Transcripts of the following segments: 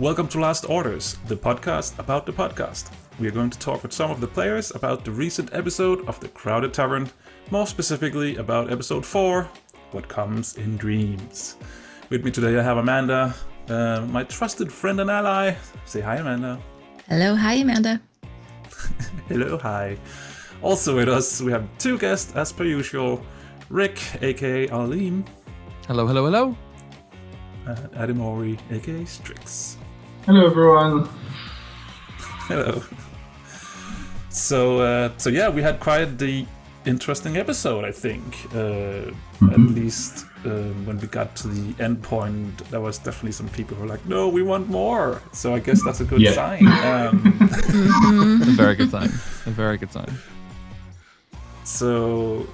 Welcome to Last Orders, the podcast about the podcast. We are going to talk with some of the players about the recent episode of the Crowded Tavern, more specifically about episode 4, What Comes in Dreams. With me today I have Amanda, my trusted friend and ally. Say hi, Amanda. Hello, hi, Amanda. Hello, hi. Also with us, we have two guests as per usual. Rik, aka Alim. Hello, hello, hello. Aedamori, aka Strix. Hello, everyone. Hello. So yeah, we had quite the interesting episode, I think. At least when we got to the end point, there was definitely some people who were like, no, we want more. So I guess that's a good sign. A very good sign. A very good sign. So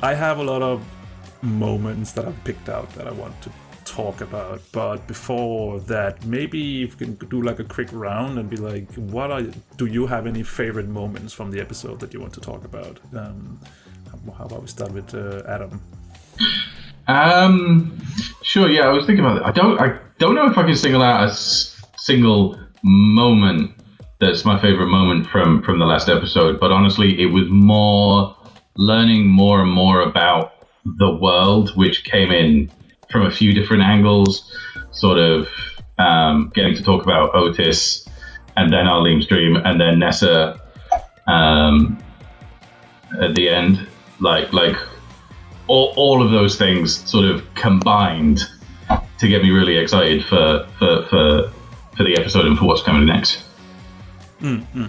I have a lot of moments that I've picked out that I want to talk about, but before that, maybe if you can do like a quick round and be like, do you have any favorite moments from the episode that you want to talk about? How about we start with Adam? Sure. Yeah, I was thinking about it. I don't know if I can single out a single moment that's my favorite moment from the last episode, but honestly, it was more learning more and more about the world, which came in from a few different angles, sort of getting to talk about Otis and then Arlene's dream and then Nessa at the end. Like all of those things sort of combined to get me really excited for the episode and for what's coming next. Mm-hmm.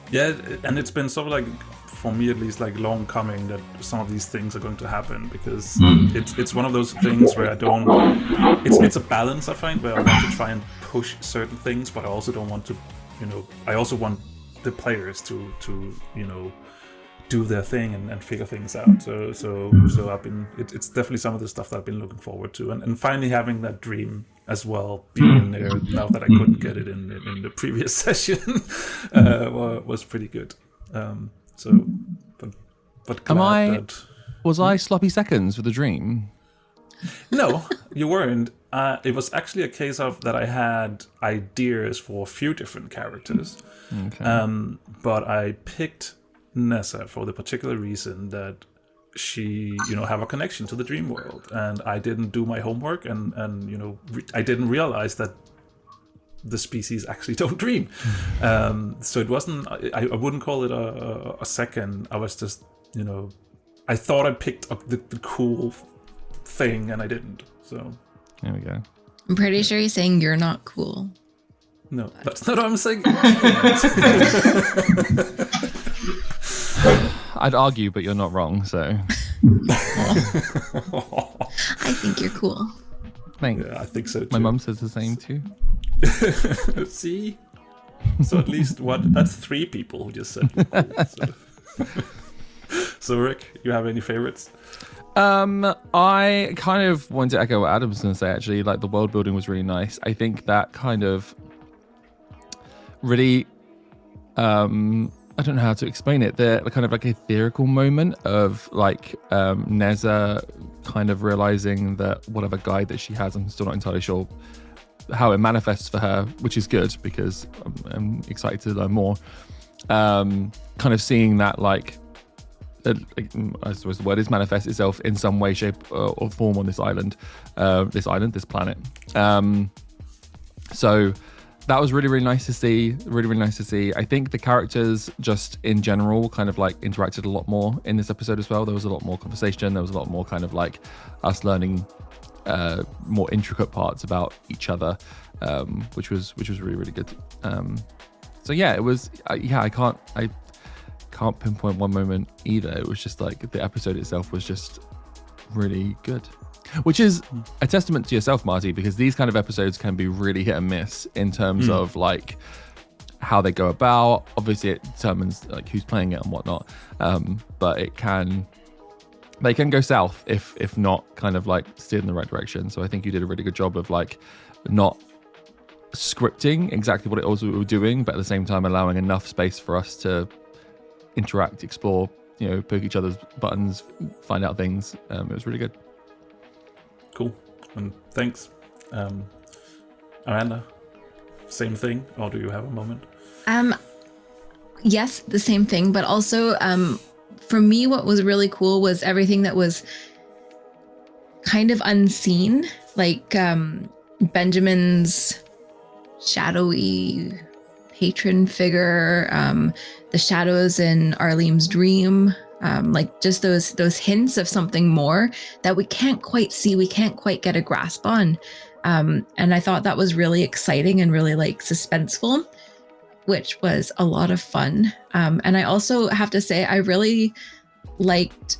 Yeah, and it's been sort of like, for me at least, like long coming that some of these things are going to happen, because it's one of those things where it's a balance, I find, where I want to try and push certain things, but I also don't want to, I also want the players to do their thing and figure things out. So I've been, it's definitely some of the stuff that I've been looking forward to, and finally having that dream as well being in there now that I couldn't get it in the previous session was pretty good. But glad was I sloppy seconds with the dream? No, you weren't. It was actually a case of that I had ideas for a few different characters. Okay. But I picked Nessa for the particular reason that she, have a connection to the dream world, and I didn't do my homework, and I didn't realize that the species actually don't dream. So it wasn't, I wouldn't call it a second. I was just, I thought I picked up the cool thing and I didn't. So there we go. I'm pretty sure he's saying you're not cool. No, that's not what I'm saying. I'd argue, but you're not wrong, so. I think you're cool. Thanks. Yeah, I think so too. My mum says the same too. See? So at least that's 3 people who just said cool. So Rik, you have any favorites? I kind of want to echo what Adam's going to say, actually. Like, the world building was really nice. I think that kind of really, I don't know how to explain it. The kind of like ethereal moment of like Nessa kind of realizing that whatever guide that she has, I'm still not entirely sure how it manifests for her, which is good because I'm excited to learn more. Kind of seeing that like, I suppose the word is manifest itself in some way, shape, or form on this planet. So that was really, really nice to see. Really, really nice to see. I think the characters just in general kind of like interacted a lot more in this episode as well. There was a lot more conversation. There was a lot more kind of like us learning more intricate parts about each other, which was really, really good. So yeah, it was. I can't pinpoint one moment either. It was just like the episode itself was just really good, which is a testament to yourself, Marty, because these kind of episodes can be really hit and miss in terms of like how they go about. Obviously, it determines like who's playing it and whatnot, but they can go south if not kind of like steered in the right direction. So I think you did a really good job of like not scripting exactly what it was we were doing, but at the same time allowing enough space for us to interact, explore, poke each other's buttons, find out things. It was really good. Cool. Thanks. Amanda, same thing, or do you have a moment? Yes, the same thing, but also for me, what was really cool was everything that was kind of unseen, like Benjamin's shadowy patron figure, the shadows in Arlene's dream, like just those hints of something more that we can't quite see, we can't quite get a grasp on. And I thought that was really exciting and really like suspenseful, which was a lot of fun. And I also have to say, I really liked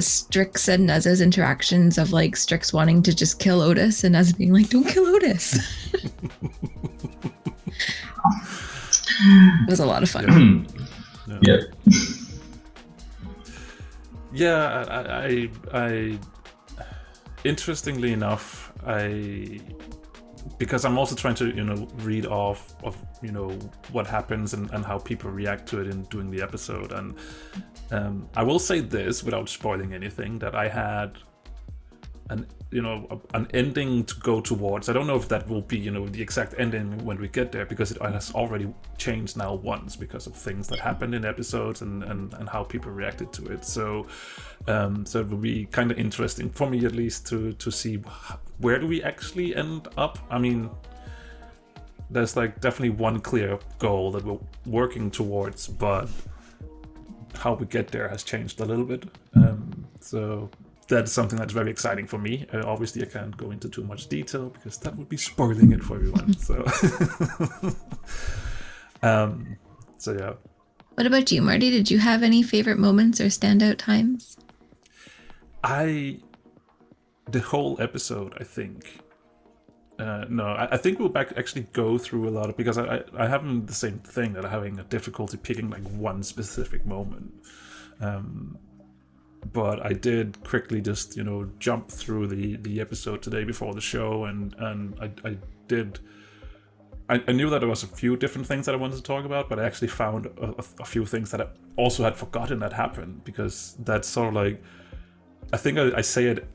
Strix and Neza's interactions of like Strix wanting to just kill Otis and Neza being like, don't kill Otis. It was a lot of fun. Yeah, I interestingly enough, because I'm also trying to, read off of, what happens and how people react to it in doing the episode. And I will say this without spoiling anything, that I had an ending to go towards. I don't know if that will be, the exact ending when we get there, because it has already changed now once because of things that happened in episodes and how people reacted to it. So it will be kind of interesting for me, at least, to see where do we actually end up. I mean, there's like definitely one clear goal that we're working towards, but how we get there has changed a little bit. So that's something that's very exciting for me. Obviously, I can't go into too much detail because that would be spoiling it for everyone. So, so yeah. What about you, Marty? Did you have any favorite moments or standout times? The whole episode, I think. I think we'll actually go through a lot of, because I having the same thing, that I'm having a difficulty picking like one specific moment. But I did quickly just, jump through the episode today before the show, and I knew that there was a few different things that I wanted to talk about, but I actually found a few things that I also had forgotten that happened, because that's sort of like, I think I say it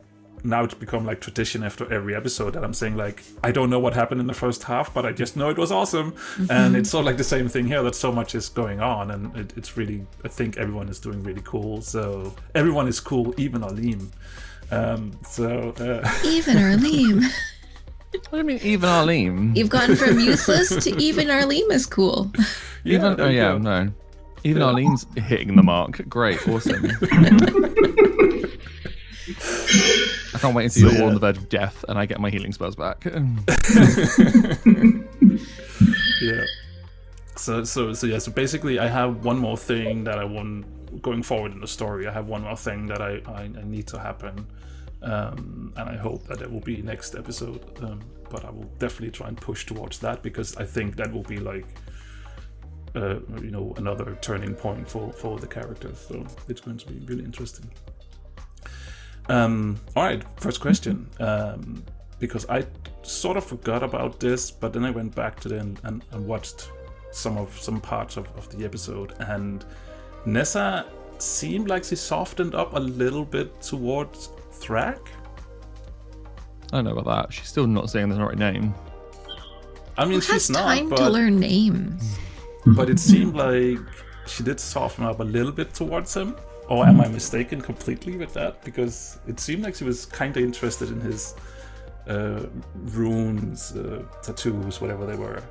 now, it's become like tradition after every episode that I'm saying like, I don't know what happened in the first half, but I just know it was awesome. Mm-hmm. And it's sort of like the same thing here, that so much is going on, and it's really, I think everyone is doing really cool. So everyone is cool, even Arlene. Even Arlene. What do you mean, even Arlene? You've gone from useless to even Arlene is cool. Even Arlene's hitting the mark. Great, awesome. I can't wait until you're all on the verge of death and I get my healing spells back. Yeah. So basically I have one more thing that I want going forward in the story. I have one more thing that I need to happen. And I hope that it will be next episode. But I will definitely try and push towards that, because I think that will be like another turning point for the characters. So it's going to be really interesting. All right, first question. Because I sort of forgot about this, but then I went back to them and watched some parts of the episode, and Nessa seemed like she softened up a little bit towards Thrak. I don't know about that. She's still not saying the right name. I mean, she's not. Time to learn names. But it seemed like she did soften up a little bit towards him. Or am I mistaken completely with that? Because it seemed like she was kind of interested in his runes, tattoos, whatever they were.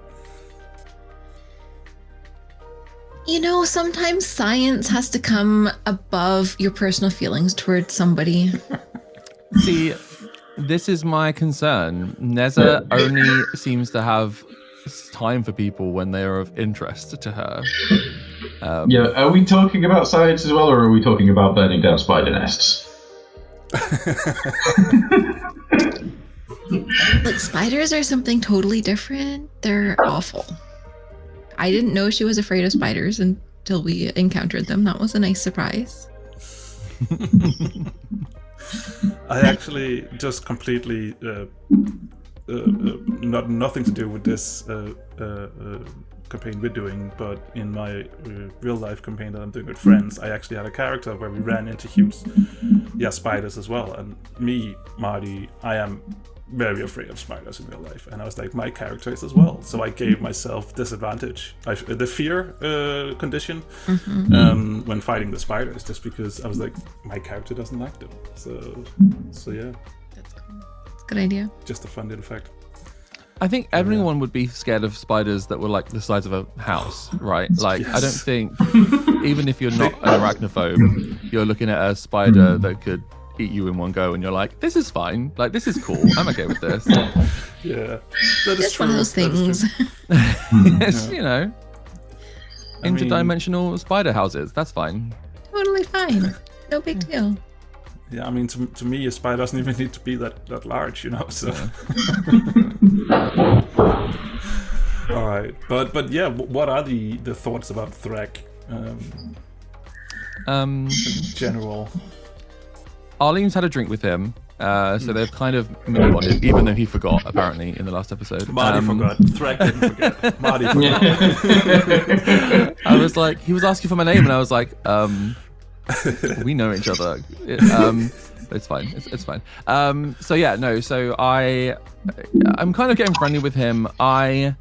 Sometimes science has to come above your personal feelings towards somebody. See, this is my concern. Neza only seems to have time for people when they are of interest to her. Are we talking about science as well, or are we talking about burning down spider nests? Look, spiders are something totally different. They're awful. I didn't know she was afraid of spiders until we encountered them. That was a nice surprise. I actually just completely nothing to do with this campaign we're doing, but in my real life campaign that I'm doing with friends, I actually had a character where we ran into huge spiders as well. And me, Marty, I am very afraid of spiders in real life, and I was like, my character is as well. So I gave myself disadvantage, the fear condition, when fighting the spiders, just because I was like, my character doesn't like them. So yeah. That's cool. That's a good idea. Just a fun little fact. I think everyone would be scared of spiders that were like the size of a house, right? Like, yes. I don't think, even if you're not an arachnophobe, you're looking at a spider that could eat you in one go, and you're like, this is fine. Like, this is cool. I'm okay with this. Yeah. That is just true. one of those things. It's, you know, interdimensional spider houses. That's fine. Totally fine. No big deal. Yeah, I mean, to me, a spider doesn't even need to be that large, you know. So, all right, but yeah, what are the thoughts about Threk? In general, Arlene's had a drink with him, so they've kind of mini bonded, even though he forgot apparently in the last episode. Marty forgot. Threk didn't forget. Marty forgot. I was like, he was asking for my name, and I was like, we know each other. It's fine. It's fine. So yeah, no. So I'm kind of getting friendly with him. I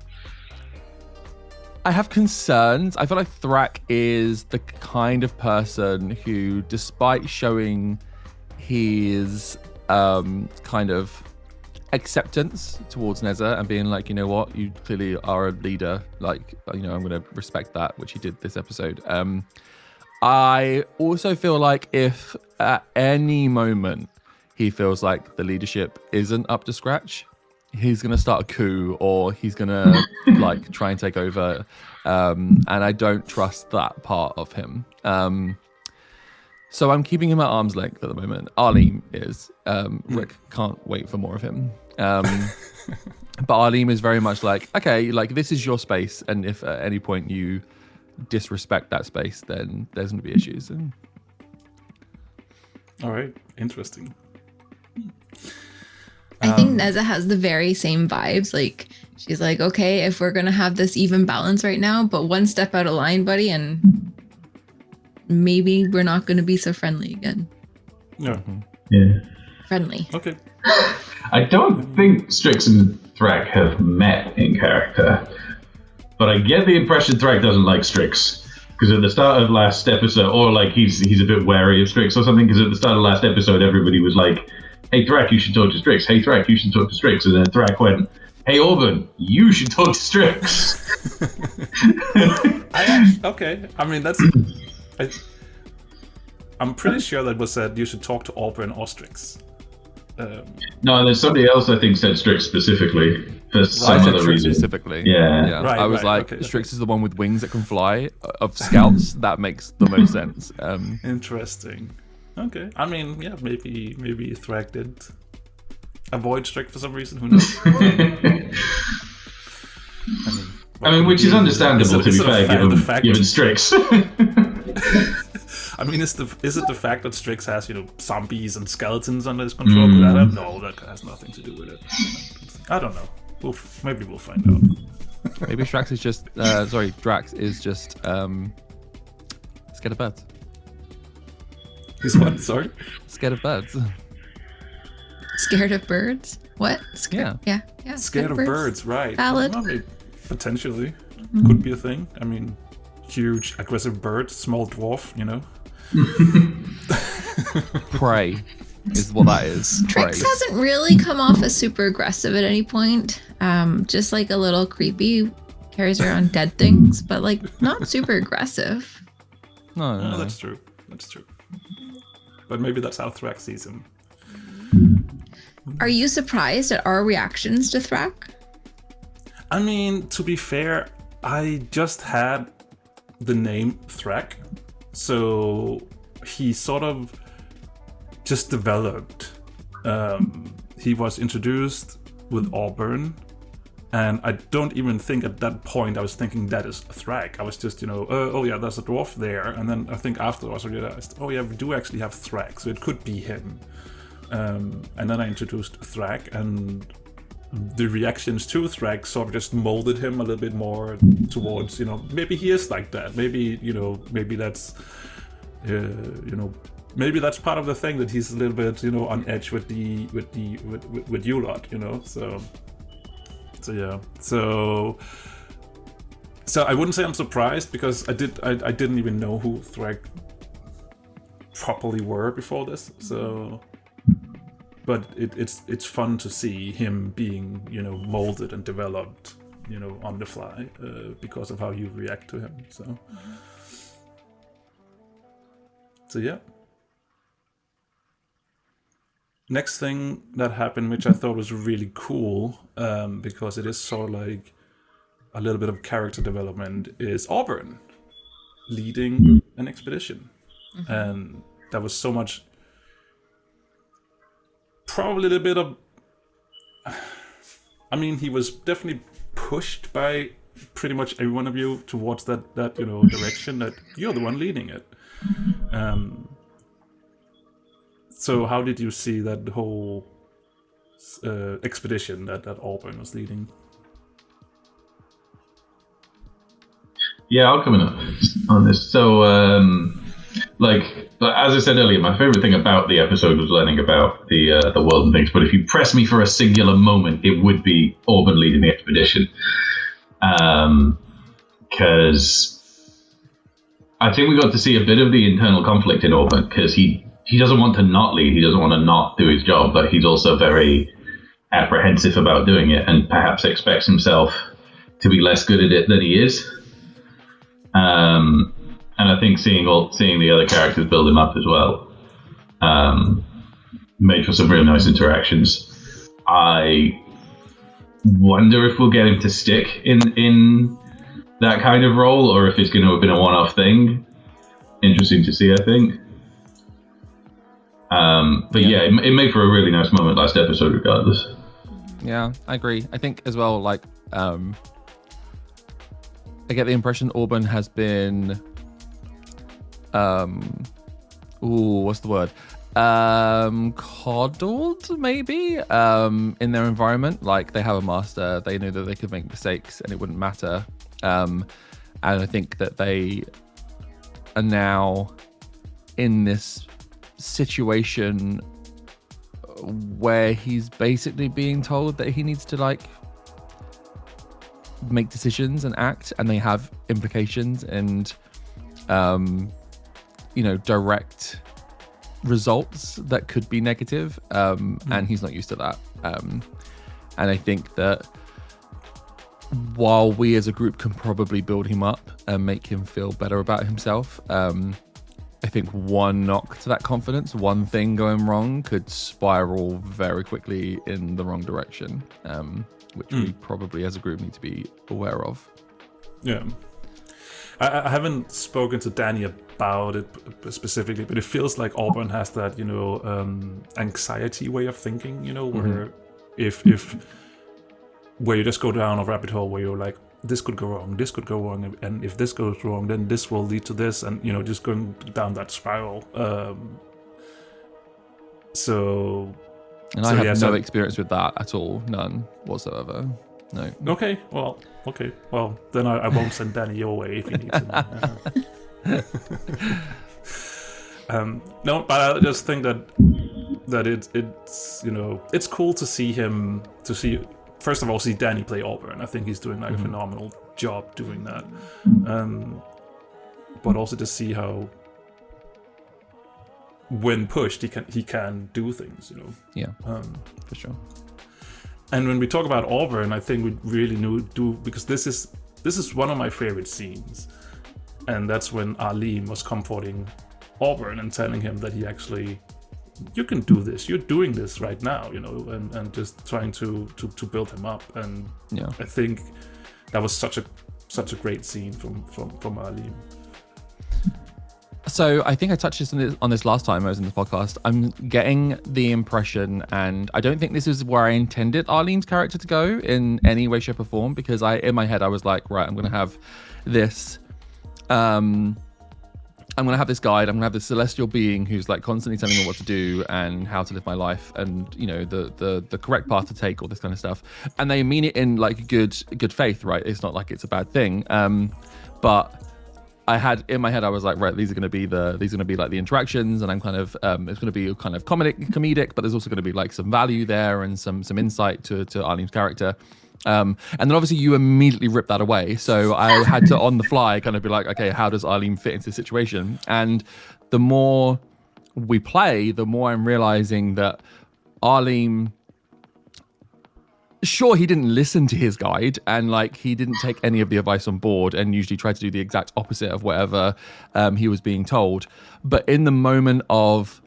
have concerns. I feel like Threk is the kind of person who, despite showing his kind of acceptance towards Neza and being like, you know what, you clearly are a leader. Like, you know, I'm going to respect that, which he did this episode. I also feel like if at any moment he feels like the leadership isn't up to scratch, he's going to start a coup, or he's going to like try and take over. And I don't trust that part of him. So I'm keeping him at arm's length at the moment. Arlene is. Rik can't wait for more of him. But Arlene is very much like, okay, like, this is your space, and if at any point you disrespect that space, then there's going to be issues. All right, interesting. I think Neza has the very same vibes. Like, she's like, okay, if we're going to have this even balance right now, but one step out of line, buddy, and maybe we're not going to be so friendly again. Yeah. Yeah. Friendly. Okay. I don't think Strix and Threk have met in character, but I get the impression Threk doesn't like Strix, because at the start of last episode, or like he's a bit wary of Strix or something, because at the start of last episode everybody was like, hey Threk, you should talk to Strix. Hey Threk, you should talk to Strix. And then Threk went, hey Auburn, you should talk to Strix. Okay. I mean, I'm pretty sure that was said you should talk to Auburn or Strix. No, there's somebody else I think said Strix specifically for some I said other Strix reason. specifically. Yeah. Right, I was like, okay. Strix is the one with wings that can fly of scouts. That makes the most sense. Interesting. Okay. I mean, yeah, maybe Threk did avoid Strix for some reason. Who knows? I mean, which is understandable, to be fair, given Strix. I mean, is it the fact that Strix has, you know, zombies and skeletons under his control? I don't know. That has nothing to do with it. I don't know. Maybe we'll find out. Maybe Drax is just scared of birds. He's what? Sorry? Scared of birds. Scared of birds? What? Scared? Yeah. Scared of birds, right. Valid. Well, maybe, potentially. Could be a thing. I mean, huge, aggressive bird, small dwarf, you know? Prey is what that is. Strix hasn't really come off as super aggressive at any point. Just like a little creepy, carries around dead things, but like not super aggressive. No. That's true. But maybe that's how Threk sees him. Are you surprised at our reactions to Threk? I mean, to be fair, I just had the name Threk, so he sort of just developed. He was introduced with Auburn, and I don't even think at that point I was thinking that is Threk. I was just, you know, oh yeah, there's a dwarf there, and then I think afterwards I realized, oh yeah, we do actually have Threk, so it could be him. And then I introduced Threk, and the reactions to Threk sort of just molded him a little bit more towards, you know, maybe he is like that. Maybe, you know, maybe that's, you know, maybe that's part of the thing, that he's a little bit, on edge with you lot, So yeah. So I wouldn't say I'm surprised, because I didn't even know who Threk properly were before this. So, but it's fun to see him being molded and developed on the fly because of how you react to him. So yeah. Next thing that happened, which I thought was really cool, because it is sort of like a little bit of character development, is Auburn leading an expedition. And that was so much, probably a little bit of, he was definitely pushed by pretty much every one of you towards that direction, that you're the one leading it. So how did you see that whole expedition that Auburn was leading? Yeah, I'll come in on this. So, as I said earlier, my favorite thing about the episode was learning about the world and things. But if you press me for a singular moment, it would be Auburn leading the expedition, because I think we got to see a bit of the internal conflict in Auburn, because he doesn't want to not lead, he doesn't want to not do his job, but he's also very apprehensive about doing it, and perhaps expects himself to be less good at it than he is. And I think seeing the other characters build him up as well made for some really nice interactions. I wonder if we'll get him to stick in that kind of role, or if it's going to have been a one-off thing. Interesting to see, I think. But yeah, it made for a really nice moment last episode, regardless. Yeah, I agree. I think as well, I get the impression Auburn has been, what's the word? Coddled, maybe, in their environment. Like, they have a master, they knew that they could make mistakes and it wouldn't matter. And I think that they are now in this situation where he's basically being told that he needs to make decisions and act, and they have implications and direct results that could be negative, and he's not used to that, and I think that while we as a group can probably build him up and make him feel better about himself, I think one knock to that confidence, one thing going wrong, could spiral very quickly in the wrong direction, which we probably as a group need to be aware of. Yeah. I haven't spoken to Danny about it specifically, but it feels like Auburn has that, anxiety way of thinking, where if where you just go down a rabbit hole where you're like, this could go wrong, and if this goes wrong, then this will lead to this, and just going down that spiral. I have no experience with that at all, none whatsoever. No. Okay, well, then I won't send Danny your way if you need to. No, but I just think that it's it's cool to see him, first of all, see Danny play Auburn. I think he's doing a phenomenal job doing that. But also to see how, when pushed, he can do things, Yeah, for sure. And when we talk about Auburn, I think we really do, because this is one of my favorite scenes, and that's when Arlene was comforting Auburn and telling him that he actually, you can do this, you're doing this right now, and just trying to build him up. And yeah, I think that was such a great scene from Arlene. So I think I touched on this last time I was in this podcast. I'm getting the impression, and I don't think this is where I intended Arlene's character to go in any way, shape, or form, because in my head I was like, right, I'm going to have this, I'm going to have this guide, I'm going to have this celestial being who's constantly telling me what to do and how to live my life, and the correct path to take, all this kind of stuff. And they mean it in good faith, right? It's not like it's a bad thing, but I had in my head, I was like, right, these are going to be like the interactions, and I'm kind of it's going to be kind of comedic, but there's also going to be like some value there and some insight to Arlene's character. And then obviously you immediately ripped that away, so I had to on the fly kind of be like, okay, how does Arlene fit into the situation? And the more we play, the more I'm realizing that Arlene, sure, he didn't listen to his guide, and like he didn't take any of the advice on board, and usually tried to do the exact opposite of whatever he was being told. But in the moment of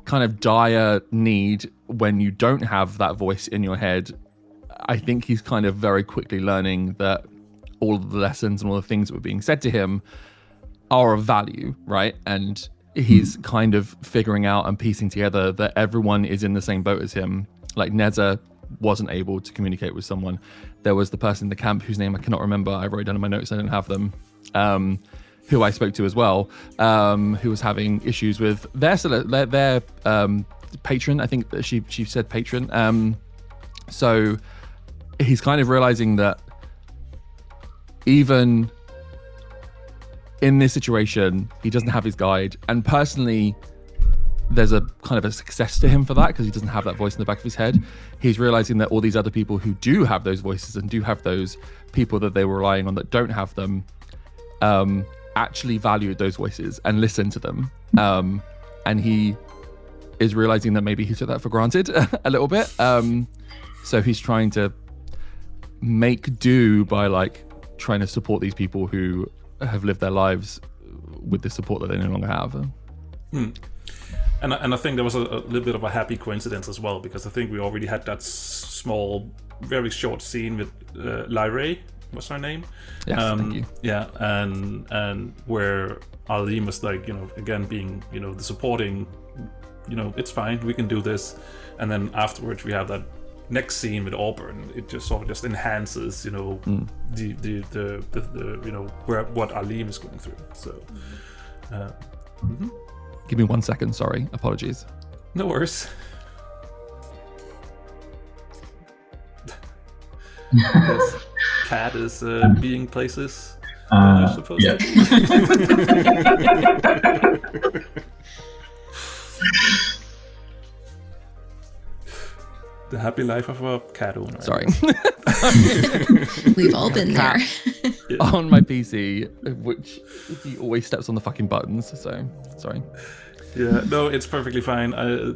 kind of dire need, when you don't have that voice in your head, I think he's kind of very quickly learning that all of the lessons and all the things that were being said to him are of value, right? And he's kind of figuring out and piecing together that everyone is in the same boat as him. Like Neza wasn't able to communicate with someone. There was the person in the camp whose name I cannot remember. I wrote down in my notes, I didn't have them. Who I spoke to as well, who was having issues with their patron. I think that she said patron. So he's kind of realizing that even in this situation, he doesn't have his guide. And personally, there's a kind of a success to him for that, because he doesn't have that voice in the back of his head. He's realizing that all these other people who do have those voices and do have those people that they were relying on that don't have them, actually valued those voices and listened to them. And he is realizing that maybe he took that for granted a little bit. So he's trying to make do by like trying to support these people who have lived their lives with the support that they no longer have. And I think there was a little bit of a happy coincidence as well, because I think we already had that small, very short scene with Lyrae, what's her name? Yes, thank you. Yeah, and where Arlene was like, again being, the supporting, it's fine, we can do this. And then afterwards we have that next scene with Auburn. It just sort of just enhances, the what Arlene is going through. So, Give me 1 second. Sorry, apologies. No worries. This cat is being places where they're supposed to. The happy life of a cat owner. Sorry. We've all been there. On my PC, which he always steps on the fucking buttons, so sorry. Yeah, no, it's perfectly fine.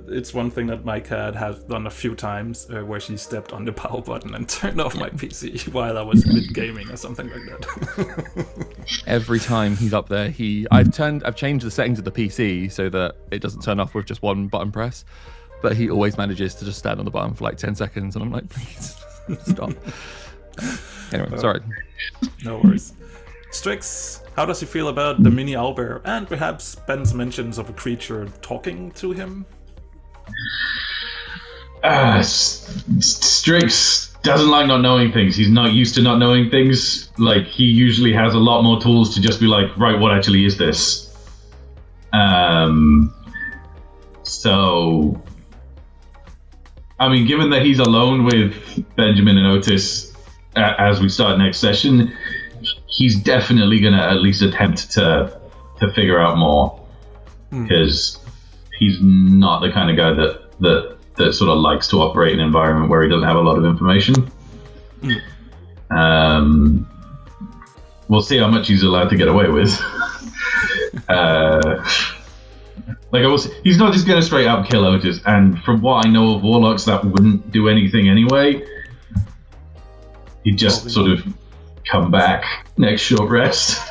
It's one thing that my cat has done a few times, where she stepped on the power button and turned off my PC while I was mid-gaming or something like that. Every time he's up there, I've changed the settings of the PC so that it doesn't turn off with just one button press, but he always manages to just stand on the button for like 10 seconds, and I'm like, please stop. Anyway, sorry. No worries. Strix, how does he feel about the mini owlbear, and perhaps Ben's mentions of a creature talking to him? Strix doesn't like not knowing things. He's not used to not knowing things. Like, he usually has a lot more tools to just be like, right, what actually is this? So, I mean, given that he's alone with Benjamin and Otis as we start next session, he's definitely going to at least attempt to figure out more, because he's not the kind of guy that sort of likes to operate in an environment where he doesn't have a lot of information. We'll see how much he's allowed to get away with. He's not just going to straight up kill Otis, and from what I know of warlocks, that wouldn't do anything anyway. He'd just sort of come back next short rest.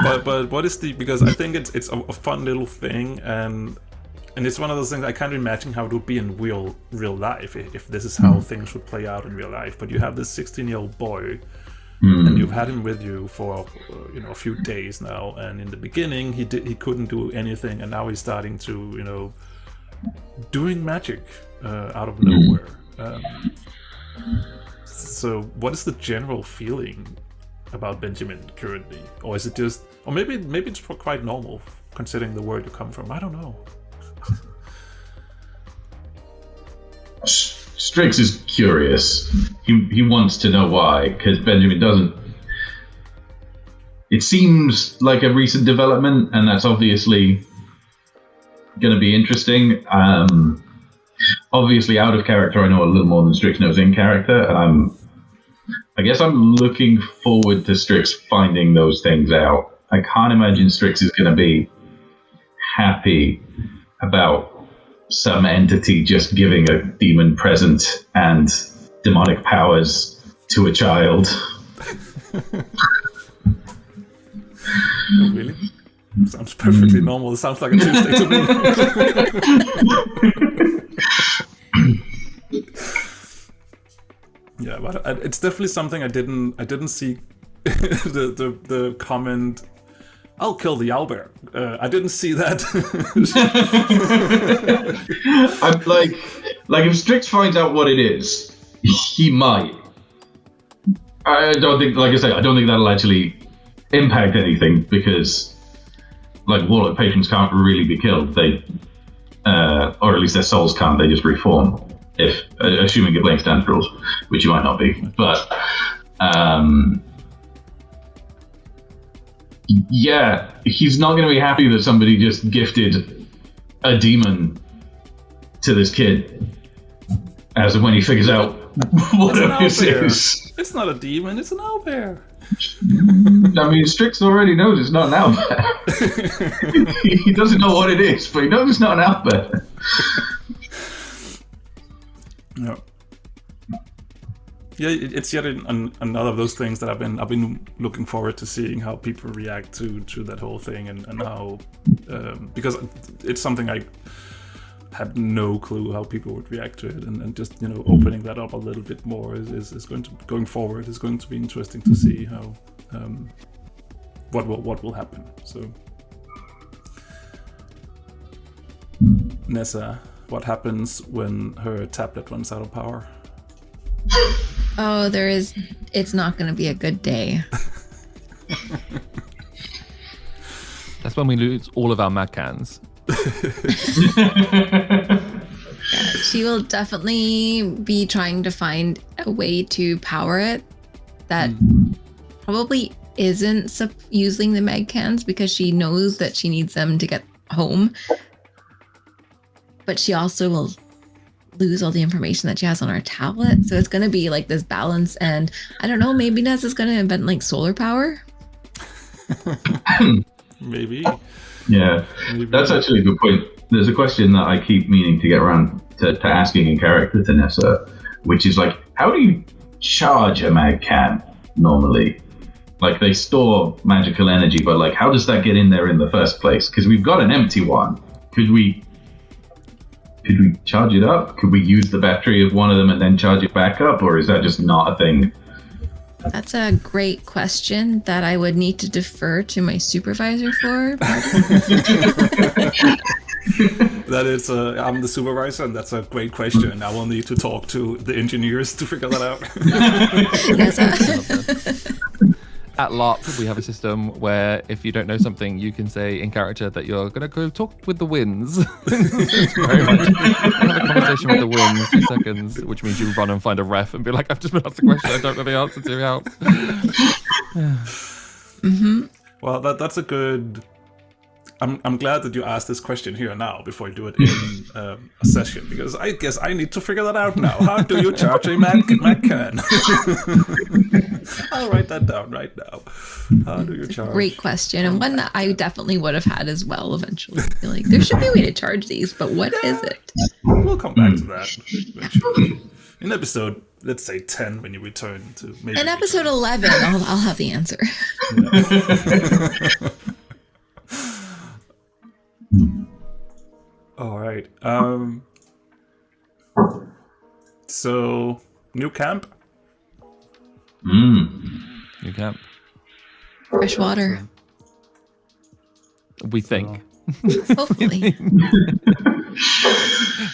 but what is because I think it's a fun little thing, and it's one of those things I can't imagine how it would be in real life if this is how things would play out in real life. But you have this 16-year-old boy, and you've had him with you for a few days now, and in the beginning he couldn't do anything, and now he's starting to doing magic out of nowhere. So what is the general feeling about Benjamin currently? Or is it just, or maybe it's quite normal considering the world you come from? I don't know. Strix is curious. He wants to know why, because Benjamin doesn't it seems like a recent development, and that's obviously going to be interesting. Obviously, out of character, I know a little more than Strix knows in character, and I guess I'm looking forward to Strix finding those things out. I can't imagine Strix is going to be happy about some entity just giving a demon present and demonic powers to a child. Really? Sounds perfectly normal. It sounds like a Tuesday to me. Yeah, but it's definitely something I didn't see. the comment, "I'll kill the owlbear." I didn't see that. I'm like if Strix finds out what it is, he might. I don't think, like I say, I don't think that'll actually impact anything because, like, warlock patrons can't really be killed. They, or at least their souls can't. They just reform. If assuming you're playing standard rules, which you might not be, but yeah, he's not going to be happy that somebody just gifted a demon to this kid. As of when he figures out what this is. It's not a demon, it's an owlbear. I mean, Strix already knows it's not an owlbear. He doesn't know what it is, but he knows it's not an owlbear. Yeah. Yeah, it's yet another of those things that I've been looking forward to seeing how people react to that whole thing and how because it's something I had no clue how people would react to it, and just opening that up a little bit more is going forward is going to be interesting to see how what will happen. So Nessa, what happens when her tablet runs out of power? Oh, it's not going to be a good day. That's when we lose all of our mad cans. Yeah, she will definitely be trying to find a way to power it that probably isn't using the mag cans, because she knows that she needs them to get home. But she also will lose all the information that she has on her tablet. So it's going to be like this balance. And I don't know, maybe Ness is going to invent like solar power. Maybe. Yeah, that's actually a good point. There's a question that I keep meaning to get around to asking in character to Nessa, which is like, how do you charge a mag can normally? Like, they store magical energy, but like, how does that get in there in the first place? Because we've got an empty one. Could we charge it up? Could we use the battery of one of them and then charge it back up? Or is that just not a thing? That's a great question that I would need to defer to my supervisor for. That is, I'm the supervisor, and that's a great question. I will need to talk to the engineers to figure that out. At LARP, we have a system where if you don't know something, you can say in character that you're going to go talk with the winds. It's very much have a conversation with the winds in 2 seconds, which means you run and find a ref and be like, I've just been asked a question I don't know the answer to, help. Mm-hmm. Well, that's a good... I'm glad that you asked this question here now before you do it in a session, because I guess I need to figure that out now. How do you charge a mag can? I'll write that down right now. How do you charge? Great question, and one that I definitely would have had as well eventually. Like, there should be a way to charge these, but what is it? We'll come back to that eventually. In episode, let's say 10, when you return to maybe... In episode 11, I'll have the answer. Yeah. All right. So, new camp? New camp. Fresh water. We think. Hopefully.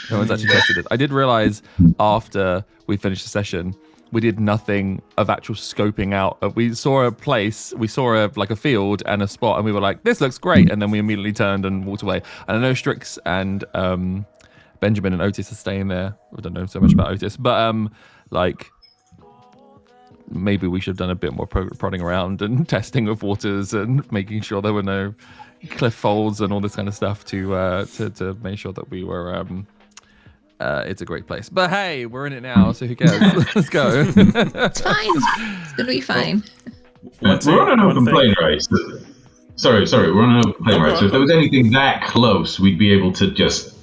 No one's actually tested it. I did realize after we finished the session, we did nothing of actual scoping out. We saw a place, we saw a field and a spot, and we were like, this looks great. And then we immediately turned and walked away. And I know Strix and Benjamin and Otis are staying there. I don't know so much about Otis, but maybe we should have done a bit more prodding around and testing of waters and making sure there were no cliff folds and all this kind of stuff to make sure that we were it's a great place. But hey, we're in it now, so who cares? Let's go. It's fine. It's gonna be fine. We're on an open plane, right? Sorry, we're on an open plane, right? So if there was anything that close, we'd be able to just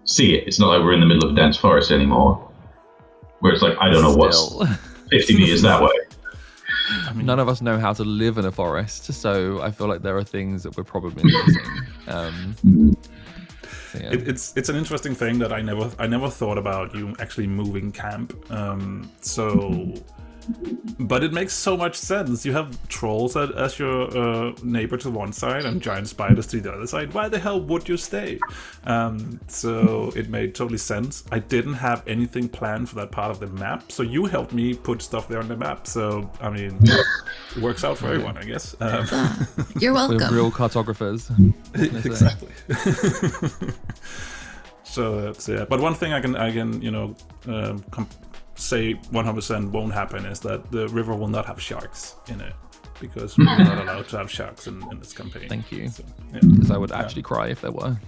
see it. It's not like we're in the middle of a dense forest anymore, where it's like, I don't know what's 50 meters that way. I mean, none of us know how to live in a forest, so I feel like there are things that we're probably missing. So yeah. It's an interesting thing that I never thought about, you actually moving camp. But it makes so much sense. You have trolls as your neighbor to one side and giant spiders to the other side. Why the hell would you stay? So it made totally sense. I didn't have anything planned for that part of the map, so you helped me put stuff there on the map. So, I mean, it works out for everyone, I guess. You're welcome. We're real cartographers. Exactly. So yeah. But one thing I can say 100% won't happen is that the river will not have sharks in it, because we're not allowed to have sharks in this campaign. Thank you. So, because I would actually cry if there were.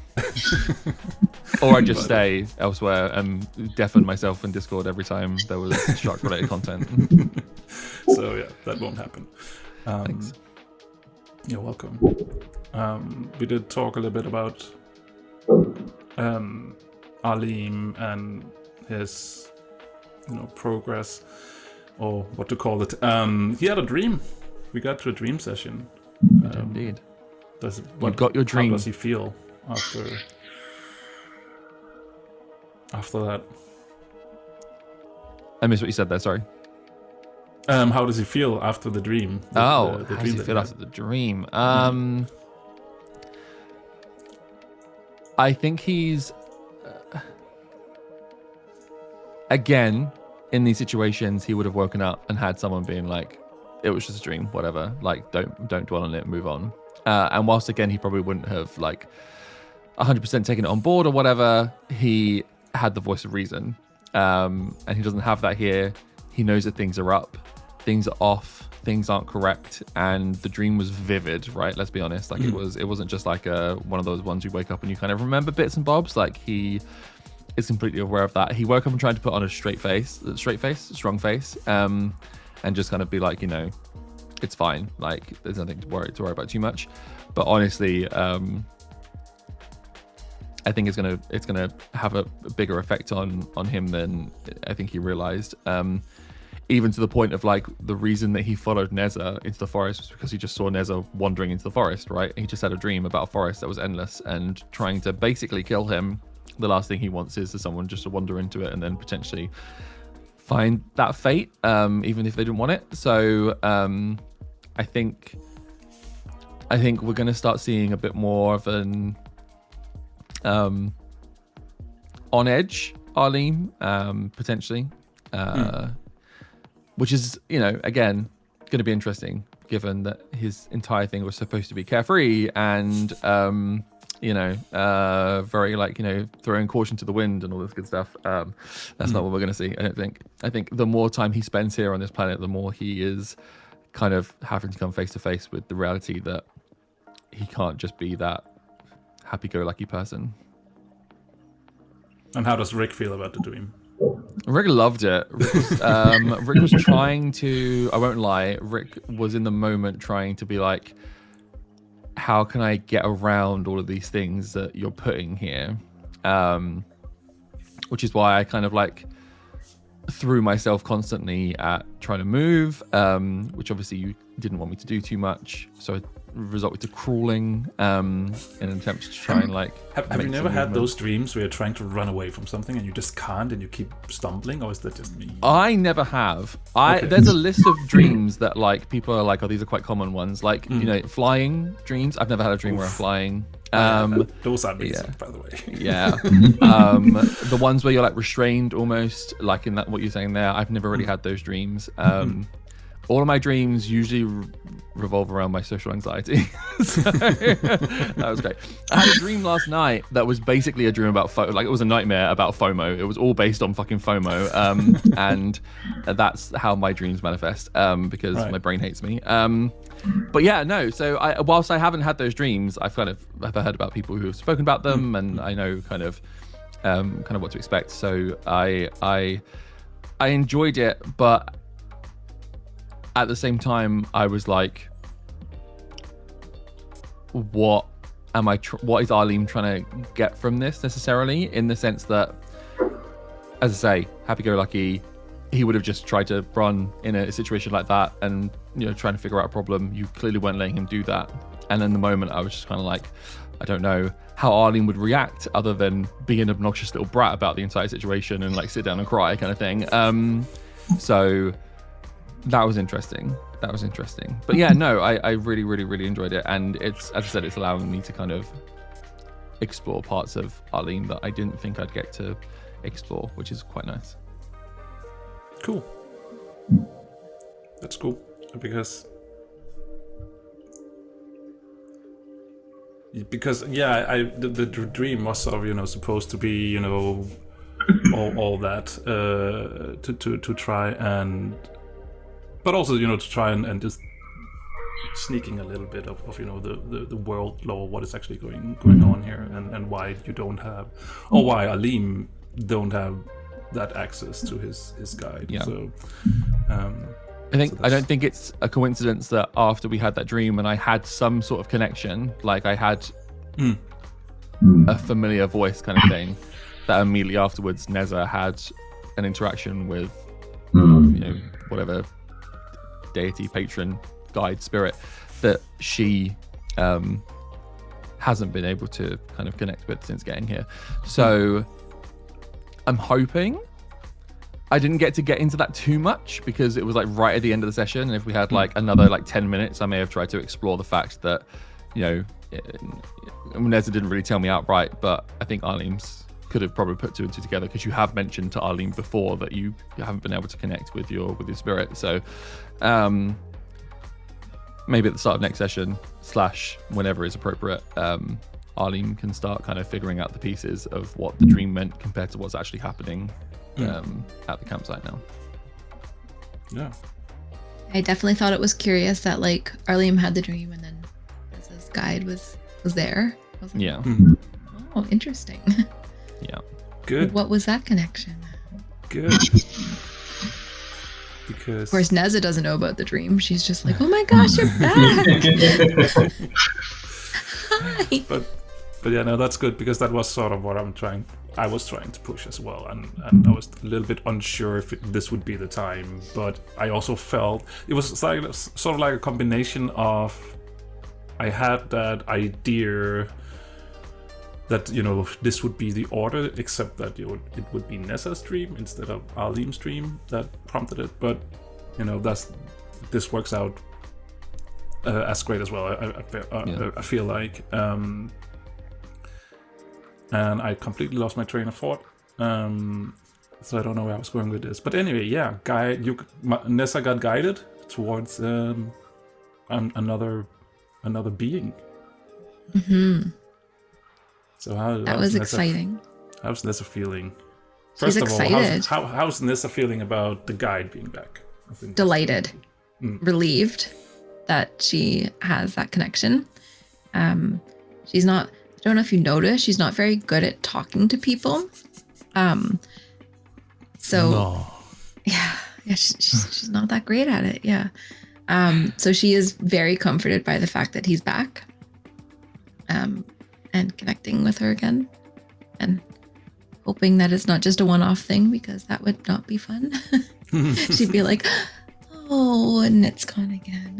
Or I'd just stay elsewhere and deafen myself in Discord every time there was shark related content. So yeah, that won't happen. Thanks. You're welcome. We did talk a little bit about Alim and his progress, or what to call it. He had a dream. We got to a dream session. Indeed. You got your dream. How does he feel after that? I missed what you said there, sorry. How does he feel after the dream? The how dream does he feel after the dream? I think he's again, in these situations, he would have woken up and had someone being like, it was just a dream, whatever, like don't dwell on it, move on. And whilst again he probably wouldn't have like 100% taken it on board or whatever, he had the voice of reason, and he doesn't have that here. He knows that things are up, things are off, things aren't correct, and the dream was vivid, right? Let's be honest, like it wasn't just like one of those ones you wake up and you kind of remember bits and bobs. Like he is completely aware of that. He woke up and tried to put on a strong face, and just kind of be like, it's fine. Like there's nothing to worry about too much. But honestly, I think it's gonna have a bigger effect on him than I think he realized. Even to the point of like the reason that he followed Neza into the forest was because he just saw Neza wandering into the forest, right? He just had a dream about a forest that was endless and trying to basically kill him. The last thing he wants is for someone just to wander into it and then potentially find that fate, even if they didn't want it. So I think we're going to start seeing a bit more of an on edge Alim, potentially, which is, again, going to be interesting, given that his entire thing was supposed to be carefree and very like, throwing caution to the wind and all this good stuff. That's not what we're going to see, I don't think. I think the more time he spends here on this planet, the more he is kind of having to come face to face with the reality that he can't just be that happy-go-lucky person. And how does Rik feel about the dream? Rik loved it. Rik was trying to, I won't lie, Rik was in the moment trying to be like, how can I get around all of these things that you're putting here? Which is why I kind of like threw myself constantly at trying to move, which obviously you didn't want me to do too much. So it resulted to crawling in an attempt to try and like... Have you never had those dreams where you're trying to run away from something and you just can't and you keep stumbling, or is that just me? I never have. There's a list of dreams that like people are like, oh, these are quite common ones. Like, flying dreams. I've never had a dream where I'm flying. Those are amazing, by the way. Yeah. The ones where you're like restrained almost, like in that what you're saying there, I've never really had those dreams. all of my dreams usually revolve around my social anxiety. So that was great. I had a dream last night that was basically a dream about like it was a nightmare about FOMO. It was all based on fucking FOMO, and that's how my dreams manifest, because my brain hates me. But yeah, no. So whilst I haven't had those dreams, I've heard about people who have spoken about them, and I know kind of what to expect. So I enjoyed it, but at the same time, I was like, what is Arlene trying to get from this necessarily? In the sense that, as I say, happy-go-lucky, he would have just tried to run in a situation like that and, trying to figure out a problem. You clearly weren't letting him do that. And in the moment, I was just kind of like, I don't know how Arlene would react other than being an obnoxious little brat about the entire situation and like sit down and cry kind of thing. So that was interesting. But yeah, no, I really, really, really enjoyed it. And it's, as I said, it's allowing me to kind of explore parts of Arlene that I didn't think I'd get to explore, which is quite nice. Cool. That's cool. Because the dream was sort of, supposed to be, all that to try and, but also, to try and just sneaking a little bit of the world lore, what is actually going on here, and why you don't have, or why Alim don't have that access to his guide. Yeah. So I don't think it's a coincidence that after we had that dream and I had some sort of connection, like I had a familiar voice kind of thing, that immediately afterwards Neza had an interaction with whatever deity, patron, guide, spirit that she hasn't been able to kind of connect with since getting here. So I'm hoping I didn't get into that too much because it was like right at the end of the session, and if we had like another like 10 minutes, I may have tried to explore the fact that Neza didn't really tell me outright, but I think Arlene's could have probably put two and two together, because you have mentioned to Arlene before that you haven't been able to connect with your spirit. So maybe at the start of next session / whenever is appropriate, Arlene can start kind of figuring out the pieces of what the dream meant compared to what's actually happening at the campsite now. Yeah, I definitely thought it was curious that like Arlene had the dream and then Neza's guide was there. Wasn't Yeah. It? Oh, interesting. Yeah. Good. What was that connection? Good. Because of course Neza doesn't know about the dream. She's just like, oh my gosh, you're back. Hi. But yeah, no, that's good, because that was sort of what I was trying to push as well, and I was a little bit unsure if this would be the time, but I also felt it was like sort of like a combination of, I had that idea that this would be the order, except that it would be Nessa's dream instead of Arlene's dream that prompted it, but this works out as great as well. I feel like. And I completely lost my train of thought, so I don't know where I was going with this. But anyway, yeah, Nessa got guided towards another being. Mm-hmm. So that was exciting. How's Nessa feeling? She's excited. How's Nessa feeling about the guide being back? Delighted, relieved that she has that connection. She's not. I don't know if you noticed, she's not very good at talking to people. She's not that great at it. Yeah. So she is very comforted by the fact that he's back, and connecting with her again, and hoping that it's not just a one-off thing, because that would not be fun. She'd be like, oh, and it's gone again.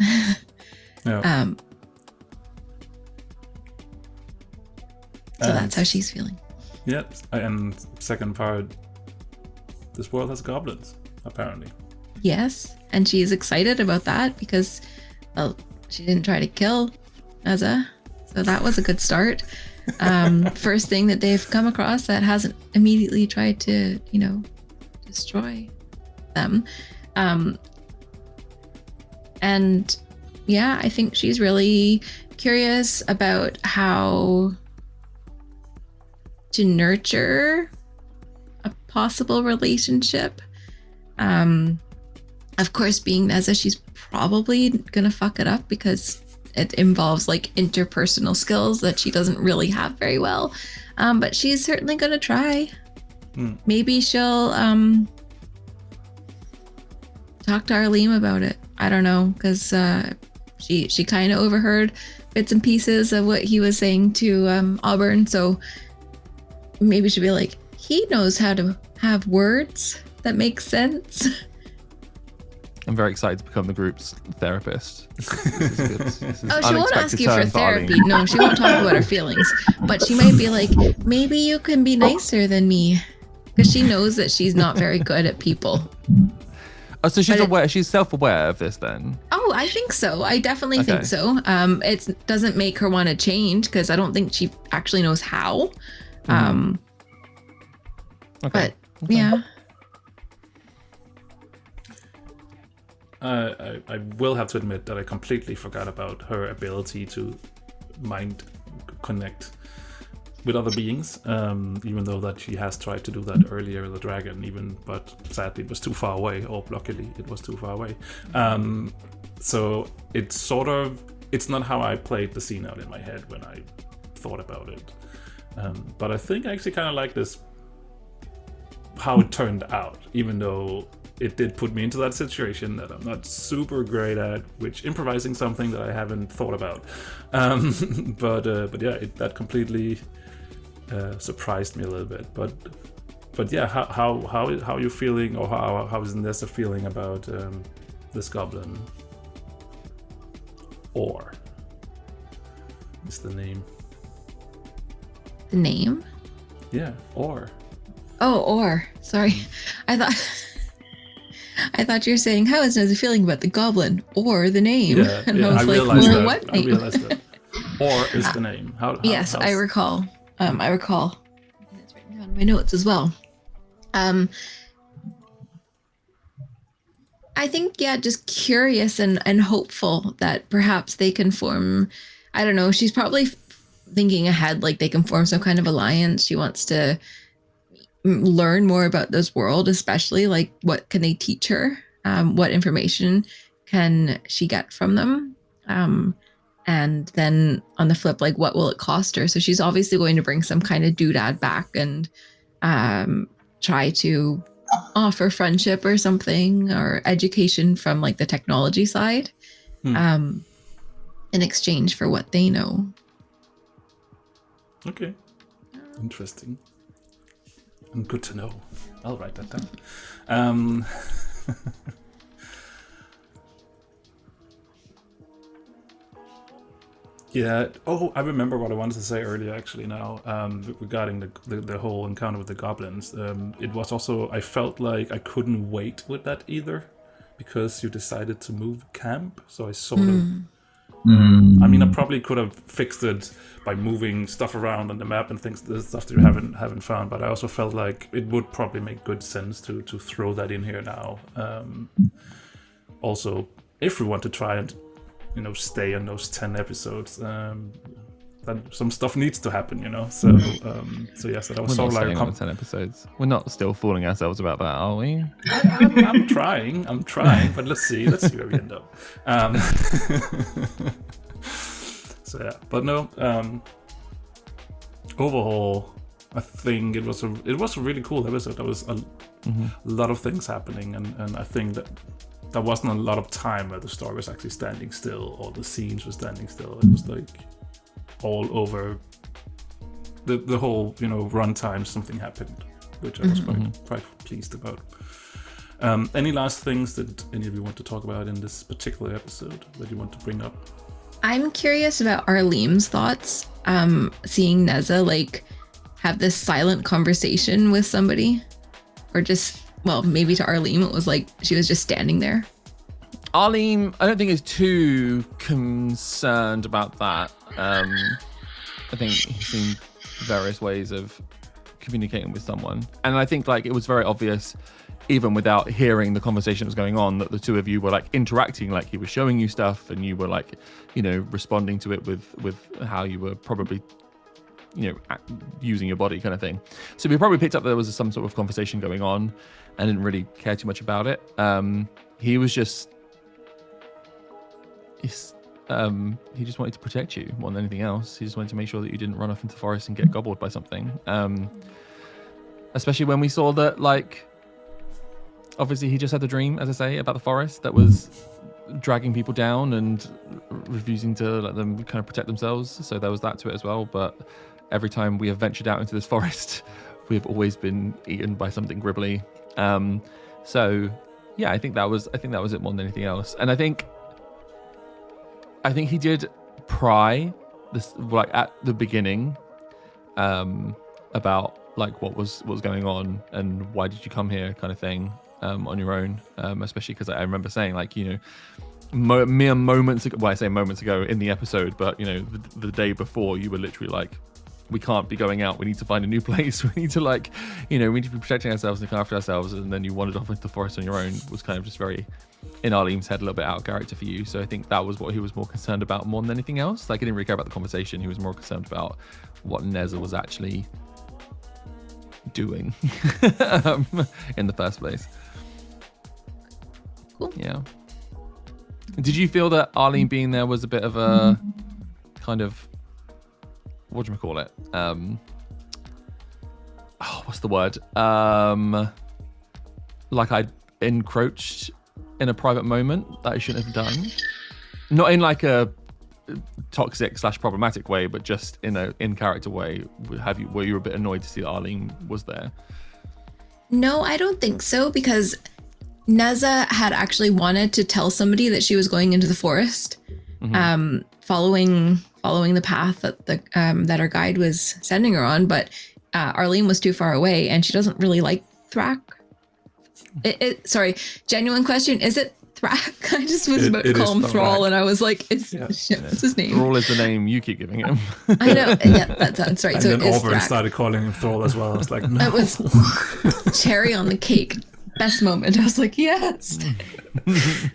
Yeah. So that's how she's feeling. Yeah, and second part, this world has goblins, apparently. Yes, and she is excited about that because, well, she didn't try to kill Neza, so that was a good start. First thing that they've come across that hasn't immediately tried to, destroy them. And yeah, I think she's really curious about how to nurture a possible relationship. Of course, being Neza, she's probably gonna fuck it up because it involves like interpersonal skills that she doesn't really have very well. But she's certainly gonna try. Maybe she'll talk to Arlene about it. I don't know, because she kind of overheard bits and pieces of what he was saying to Auburn. So maybe she'll be like, he knows how to have words that make sense. I'm very excited to become the group's therapist. This is good. This is Oh, she won't ask you for turn therapy. Arlene. No, she won't talk about her feelings. But she might be like, maybe you can be nicer than me. Because she knows that she's not very good at people. Oh, so she's But aware. She's self-aware of this then. Oh, I think so. I definitely think Okay. so. It doesn't make her want to change because I don't think she actually knows how. Okay. But yeah. I will have to admit that I completely forgot about her ability to mind connect with other beings, even though that she has tried to do that earlier, the dragon but sadly it was too far away, or luckily it was too far away. So it's not how I played the scene out in my head when I thought about it. But I think I actually kind of like this, how it turned out, even though it did put me into that situation that I'm not super great at, which improvising something that I haven't thought about. But yeah, that completely surprised me a little bit. But yeah, how are you feeling, or how is Nessa feeling about this goblin? Or is the name? The name? Yeah, or. Oh, or. Sorry. I thought you were saying, how is Neza feeling about the goblin or the name? Yeah, and yeah, I was I like, realized well, that. what I name? realized that. Or is the name? Yes, I recall. I recall. It's written down in my notes as well. I think, yeah, just curious and hopeful that perhaps they can form, I don't know, she's probably thinking ahead, like they can form some kind of alliance. She wants to learn more about this world, especially like what can they teach her? What information can she get from them? And then on the flip, like what will it cost her? So she's obviously going to bring some kind of doodad back and try to offer friendship or something, or education from like the technology side, in exchange for what they know. Okay. Interesting. And good to know. I'll write that down. Yeah. Oh, I remember what I wanted to say earlier. Actually, now regarding the whole encounter with the goblins, it was also, I felt like I couldn't wait with that either, because you decided to move camp. So I sort of. I mean, I probably could have fixed it by moving stuff around on the map and things, the stuff that you haven't found. But I also felt like it would probably make good sense to throw that in here now. Also, if we want to try and stay on those 10 episodes, then some stuff needs to happen, So yes, that was sort of like on 10 episodes. We're not still fooling ourselves about that, are we? I'm trying, but let's see where we end up. So yeah, but no. Overall, I think it was a really cool episode. There was a lot of things happening, and I think that there wasn't a lot of time where the story was actually standing still, or the scenes were standing still. It was like all over the whole runtime. Something happened, which I was quite pleased about. Any last things that any of you want to talk about in this particular episode that you want to bring up? I'm curious about Arlene's thoughts, seeing Neza like have this silent conversation with somebody, or just, well, maybe to Arlene it was like she was just standing there. Arlene, I don't think is too concerned about that. I think he's seen various ways of communicating with someone, and I think like it was very obvious even without hearing the conversation that was going on, that the two of you were like interacting, like he was showing you stuff and you were like, you know, responding to it with how you were probably, you know, using your body kind of thing. So we probably picked up that there was some sort of conversation going on and didn't really care too much about it. He was just, he just wanted to protect you more than anything else. He just wanted to make sure that you didn't run off into the forest and get gobbled by something. Especially when we saw that, like, obviously he just had the dream, as I say, about the forest that was dragging people down and refusing to let them kind of protect themselves. So there was that to it as well. But every time we have ventured out into this forest, we have always been eaten by something gribbly. So yeah, I think that was it more than anything else. And I think he did pry this, like, at the beginning, about like what was going on and why did you come here kind of thing, on your own, especially because I remember saying, like, you know, mere moments ago, well, I say moments ago in the episode, but you know, the day before, you were literally like, we can't be going out, we need to find a new place, we need to, like, you know, we need to be protecting ourselves and looking after ourselves, and then you wandered off into the forest on your own. Was kind of just very, in Arlene's head, a little bit out of character for you. So I think that was what he was more concerned about more than anything else. Like, he didn't really care about the conversation, he was more concerned about what Neza was actually doing in the first place. Cool. Yeah. Did you feel that Arlene being there was a bit of a kind of, what do you call it? What's the word? Like I encroached in a private moment that I shouldn't have done. Not in like a toxic / problematic way, but just in a in character way. Were you a bit annoyed to see that Arlene was there? No, I don't think so, because Neza had actually wanted to tell somebody that she was going into the forest, following the path that that our guide was sending her on, but Arlene was too far away, and she doesn't really like Thrak. Sorry, genuine question: is it Thrak? I just was about to call him Thrall, and I was like, what's his name? Thrall is the name you keep giving him. I know. Yeah, that's right. And so then it is Auburn Thrak. started calling him Thrall as well. I was like, no. It was cherry on the cake. Best moment. I was like, yes.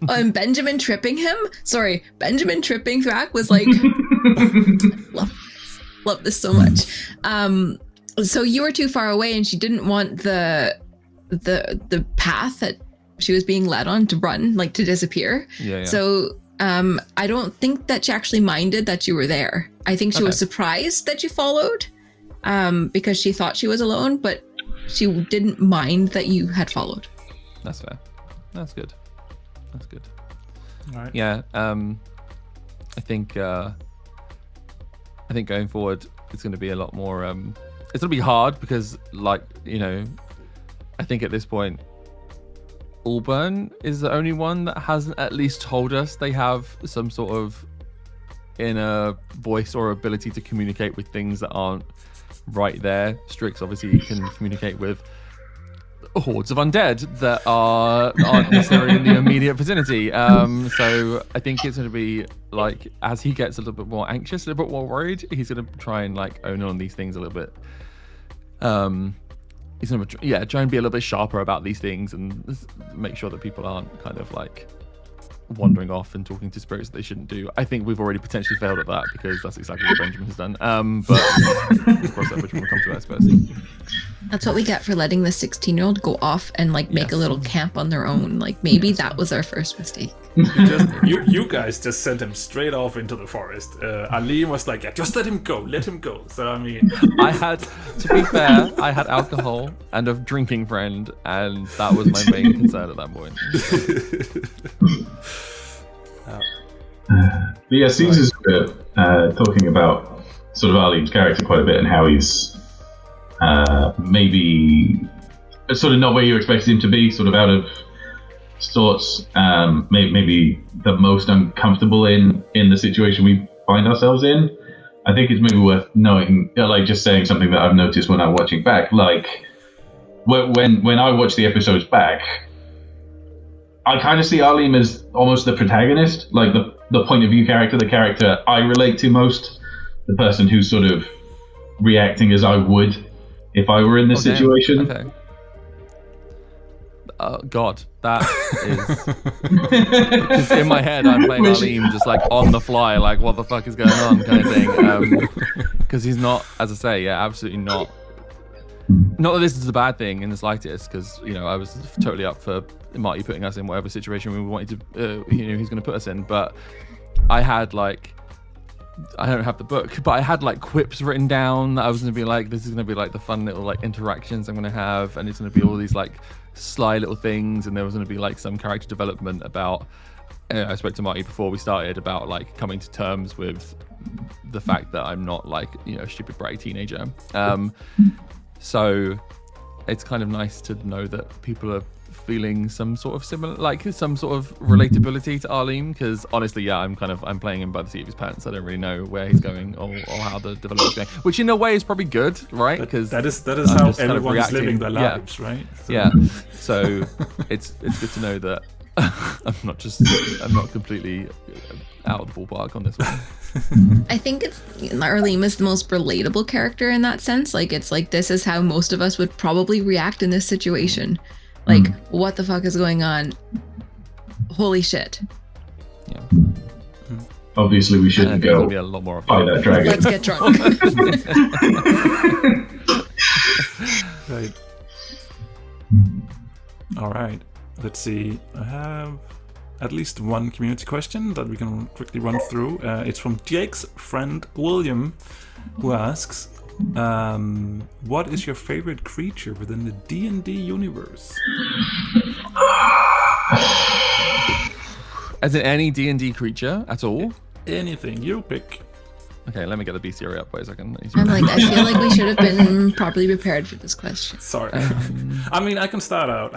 And Benjamin tripping Thrak was like, love this so much. So you were too far away, and she didn't want the path that she was being led on to run, like to disappear. Yeah. So I don't think that she actually minded that you were there. I think she was surprised that you followed, because she thought she was alone, but she didn't mind that you had followed. That's fair. That's good. All right. Yeah. I think going forward, it's going to be a lot more. It's going to be hard because, like, you know, I think at this point, Auburn is the only one that hasn't at least told us they have some sort of inner voice or ability to communicate with things that aren't right there. Strix obviously can communicate with hordes of undead that aren't necessarily in the immediate vicinity. So I think it's going to be like, as he gets a little bit more anxious, a little bit more worried, he's going to try and like own on these things a little bit. He's going to try and be a little bit sharper about these things and make sure that people aren't kind of like wandering off and talking to spirits that they shouldn't do. I think we've already potentially failed at that because that's exactly what Benjamin has done. But of course, that which we'll come to that, I suppose. That's what we get for letting the 16-year-old go off and like make a little camp on their own. Like maybe that was our first mistake. You guys just sent him straight off into the forest. Ali was like, yeah, just let him go. So I mean, to be fair, I had alcohol and a drinking friend, and that was my main concern at that point. But yeah, Caesar's talking about sort of Arlene's character quite a bit and how he's maybe sort of not where you expected him to be, sort of out of sorts, maybe the most uncomfortable in the situation we find ourselves in. I think it's maybe worth knowing, like just saying something that I've noticed when I'm watching back, like when I watch the episodes back, I kind of see Arlene as almost the protagonist, like the point of view character, the character I relate to most, the person who's sort of reacting as I would if I were in this situation. Okay. God, that is. Because in my head, I'm playing Aleem just like on the fly, like what the fuck is going on, kind of thing. Because he's not, as I say, absolutely not. Not that this is a bad thing in the slightest, because I was totally up for Marty putting us in whatever situation we wanted to, he's going to put us in. But I had I don't have the book, but I had like quips written down that I was going to be like, this is going to be like the fun little like interactions I'm going to have, and it's going to be all these like sly little things, and there was going to be like some character development about. I spoke to Marty before we started about like coming to terms with the fact that I'm not like a stupid bratty teenager. So it's kind of nice to know that people are feeling some sort of similar, like some sort of relatability to Aleem, because honestly, I'm playing him by the seat of his pants. I don't really know where he's going or how the development's going, which in a way is probably good, right? Because that is how everyone's living their lives, right? So. So it's good to know that I'm not completely out of the ballpark on this one. I think Aleem is the most relatable character in that sense. Like, it's like, this is how most of us would probably react in this situation. Like, what the fuck is going on? Holy shit. Yeah. Obviously, we shouldn't go be a lot more fight that dragon. Let's get drunk. Right. All right. Let's see. I have at least one community question that we can quickly run through. It's from Jake's friend William, who asks, what is your favorite creature within the D&D universe? As in any D&D creature at all? Anything you pick. Okay, let me get the bestiary up for a second. I'm like, I feel like we should have been properly prepared for this question. Sorry. I mean, I can start out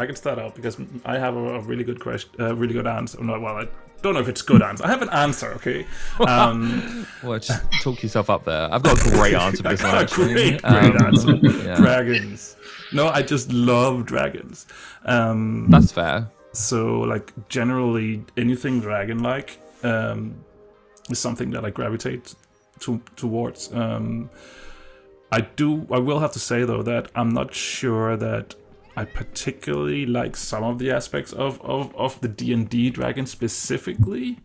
because I have a really good question, really good answer. No, well, I don't know if it's good answer. I have an answer, okay? Well, just talk yourself up there. I've got a great answer for this one, actually. Great answer. Yeah. Dragons. No, I just love dragons. That's fair. So, like, generally, anything dragon-like is something that I gravitate towards. I will have to say, though, that I'm not sure that I particularly like some of the aspects of the D&D dragon specifically,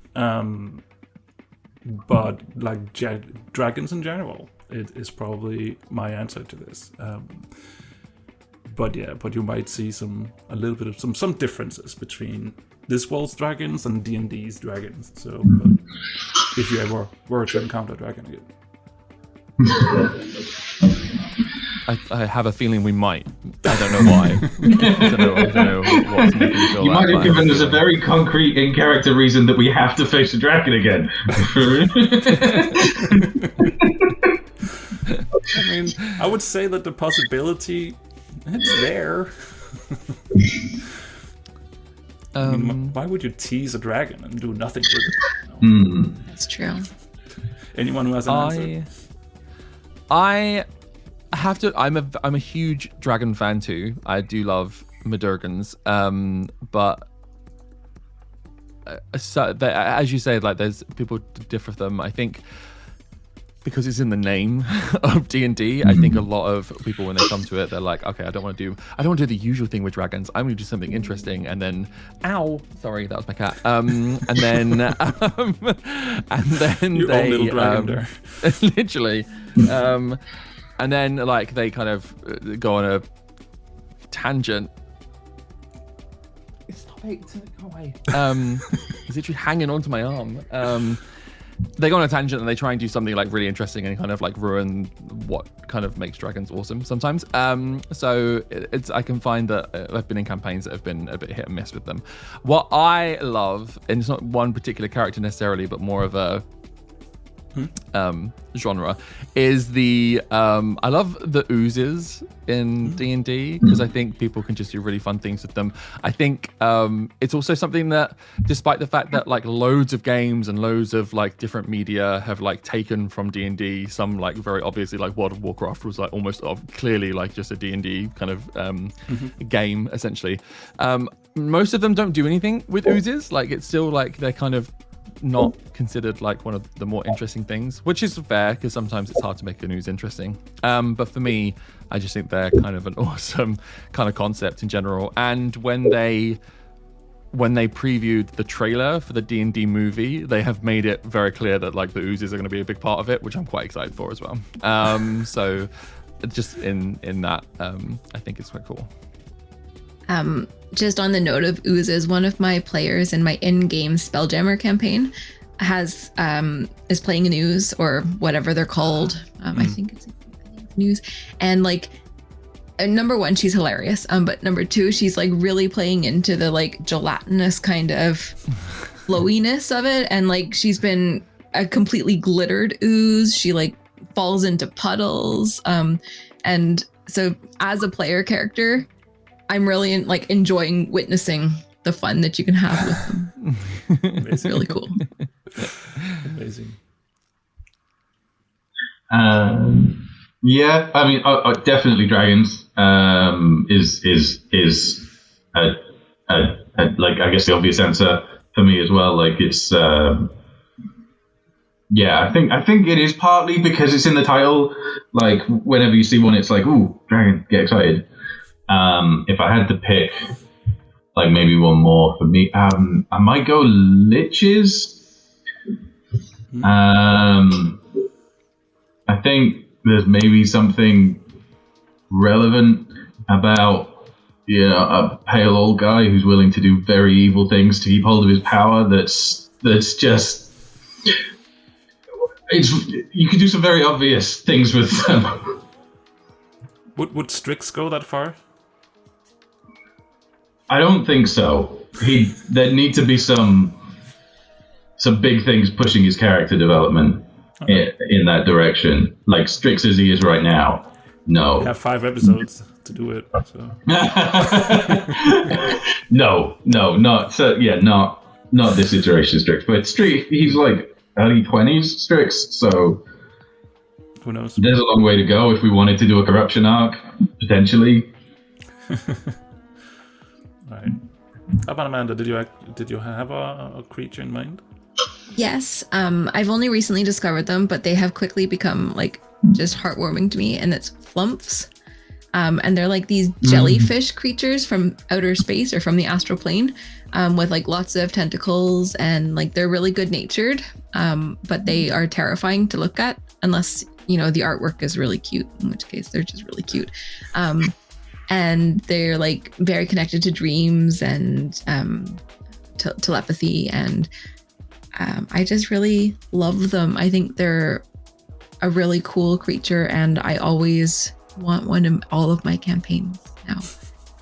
but like dragons in general, it is probably my answer to this. But you might see a little bit of some differences between this world's dragons and D&D's dragons. So, if you ever were to encounter a dragon again. I have a feeling we might. I don't know why. I don't know what's making me feel you might have given us a very concrete in-character reason that we have to face a dragon again. I mean, I would say that the possibility, it's there. I mean, why would you tease a dragon and do nothing with it? No. That's true. Anyone who has an answer? I have to. I'm a huge dragon fan too. I do love Madurgans, but as you say, like there's people differ from them. I think because it's in the name of D&D, I think a lot of people when they come to it, they're like, okay, I don't want to do the usual thing with dragons. I'm going to do something interesting, and then, sorry, that was my cat. And then Your they own little dragon there. literally, and then like they kind of go on a tangent. Stop it! Go away. It's literally hanging onto my arm. They go on a tangent and they try and do something like really interesting and kind of like ruin what kind of makes dragons awesome sometimes. So I can find that I've been in campaigns that have been a bit hit and miss with them. What I love, and it's not one particular character necessarily, but more of a genre, is the I love the oozes in D&D because I think people can just do really fun things with them. I think it's also something that, despite the fact that like loads of games and loads of like different media have like taken from D&D, some like very obviously like World of Warcraft was like almost clearly like just a D&D kind of game essentially. Most of them don't do anything with oozes. Like it's still like they're kind of not considered like one of the more interesting things, which is fair because sometimes it's hard to make a ooze interesting. But for me, I just think they're kind of an awesome kind of concept in general. And when they previewed the trailer for the D&D movie, they have made it very clear that like the oozes are going to be a big part of it, which I'm quite excited for as well. So just in that, I think it's quite cool. Just on the note of oozes, one of my players in my in-game Spelljammer campaign is playing an ooze or whatever they're called. I think it's an ooze. And like, number one, she's hilarious. But number two, she's like really playing into the like gelatinous kind of flowiness of it. And like, she's been a completely glittered ooze. She like falls into puddles. And so as a player character, I'm really enjoying witnessing the fun that you can have with them. It's really cool. Amazing. Yeah, I mean, definitely dragons is like, I guess the obvious answer for me as well. Like it's yeah, I think it is partly because it's in the title. Like whenever you see one, it's like, ooh, dragon, get excited. If I had to pick like maybe one more for me, I might go liches. I think there's maybe something relevant about a pale old guy who's willing to do very evil things to keep hold of his power. That's just you could do some very obvious things with them. Would Strix go that far? I don't think so. There need to be some big things pushing his character development in that direction. Like Strix as he is right now. No. We have 5 episodes to do it. So. No, not so. Yeah, not this iteration of Strix. But he's like early 20s Strix, so who knows? There's a long way to go if we wanted to do a corruption arc potentially. Right. How about Amanda? Did you have a creature in mind? Yes. I've only recently discovered them, but they have quickly become like just heartwarming to me, and it's flumps. And they're like these jellyfish creatures from outer space or from the astral plane, with like lots of tentacles, and like they're really good natured, but they are terrifying to look at unless the artwork is really cute, in which case they're just really cute. And they're like very connected to dreams and telepathy, and I just really love them. I think they're a really cool creature, and I always want one in all of my campaigns now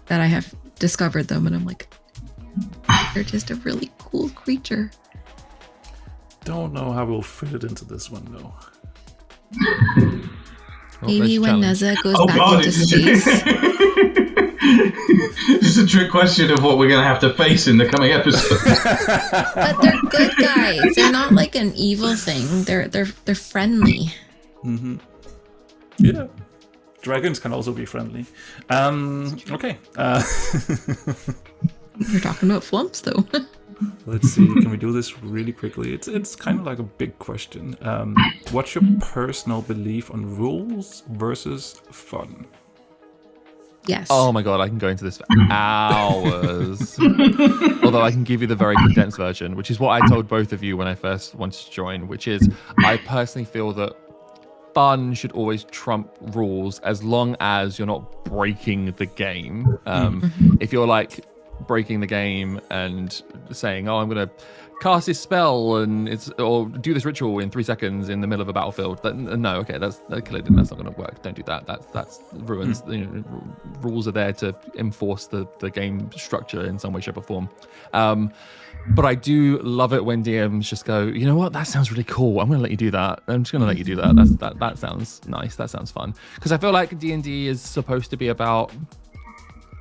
that I have discovered them, and I'm like, they're just a really cool creature. Don't know how we'll fit it into this one though. Maybe when Neza goes back into space. This is a trick question of what we're going to have to face in the coming episode. But they're good guys. They're not like an evil thing. They're friendly. Mm-hmm. Yeah. Dragons can also be friendly. Okay. You're talking about flumps, though. Let's see. Can we do this really quickly? It's kind of like a big question. What's your personal belief on rules versus fun? Yes. Oh my god, I can go into this for hours. Although I can give you the very condensed version, which is what I told both of you when I first wanted to join, which is I personally feel that fun should always trump rules as long as you're not breaking the game. If you're like breaking the game and saying, I'm going to cast this spell or do this ritual in 3 seconds in the middle of a battlefield, that's clearly that's not going to work. Don't do that. That's ruins. Rules are there to enforce the game structure in some way, shape, or form. But I do love it when DMs just go, you know what, that sounds really cool. I'm going to let you do that. I'm just going to let you do that. That sounds nice. That sounds fun. Because I feel like D&D is supposed to be about,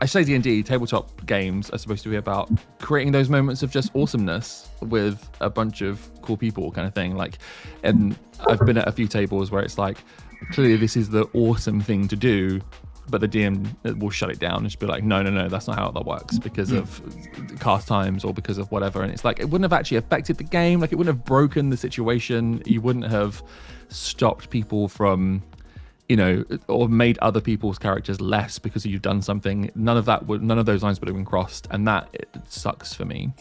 I say D&D, tabletop games are supposed to be about creating those moments of just awesomeness with a bunch of cool people kind of thing. Like, and I've been at a few tables where it's like, clearly this is the awesome thing to do, but the DM will shut it down and just be like, no, that's not how that works because of cast times or because of whatever. And it's like, it wouldn't have actually affected the game. Like, it wouldn't have broken the situation. You wouldn't have stopped people from, or made other people's characters less because you've done something. None of those lines would have been crossed, and that it sucks for me.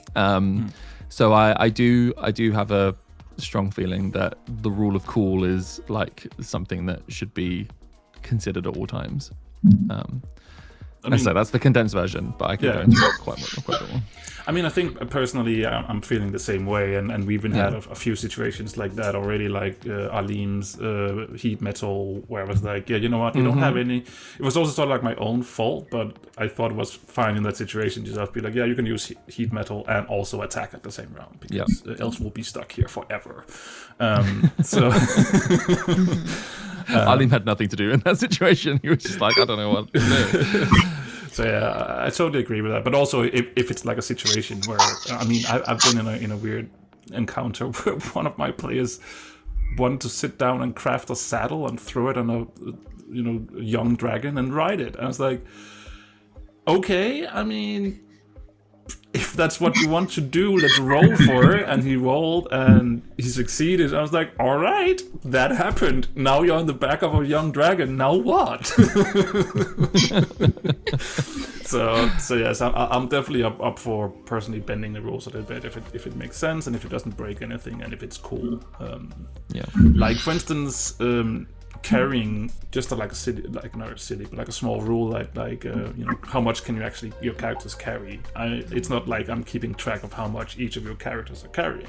So I do have a strong feeling that the rule of cool is like something that should be considered at all times. So that's the condensed version, but I can go into it quite more. I mean, I think personally, I'm feeling the same way, and we've been had a few situations like that already, like Alim's heat metal, where I was like, you know what, you don't have any. It was also sort of like my own fault, but I thought it was fine in that situation to just be like, you can use heat metal and also attack at the same round, because else we'll be stuck here forever. So. Alim had nothing to do in that situation. He was just like, I don't know what to do. So yeah, I totally agree with that. But also, if it's like a situation where, I mean, I've been in a weird encounter where one of my players wanted to sit down and craft a saddle and throw it on a young dragon and ride it. And I was like, okay, I mean, if that's what you want to do, let's roll for it. And he rolled and he succeeded. I was like, all right, that happened. Now you're on the back of a young dragon. Now what? So yes, I'm definitely up for personally bending the rules a little bit if it makes sense and if it doesn't break anything and if it's cool. Like for instance, carrying just like a city, like not a city, but like a small rule, like how much can your characters carry? It's not like I'm keeping track of how much each of your characters are carrying,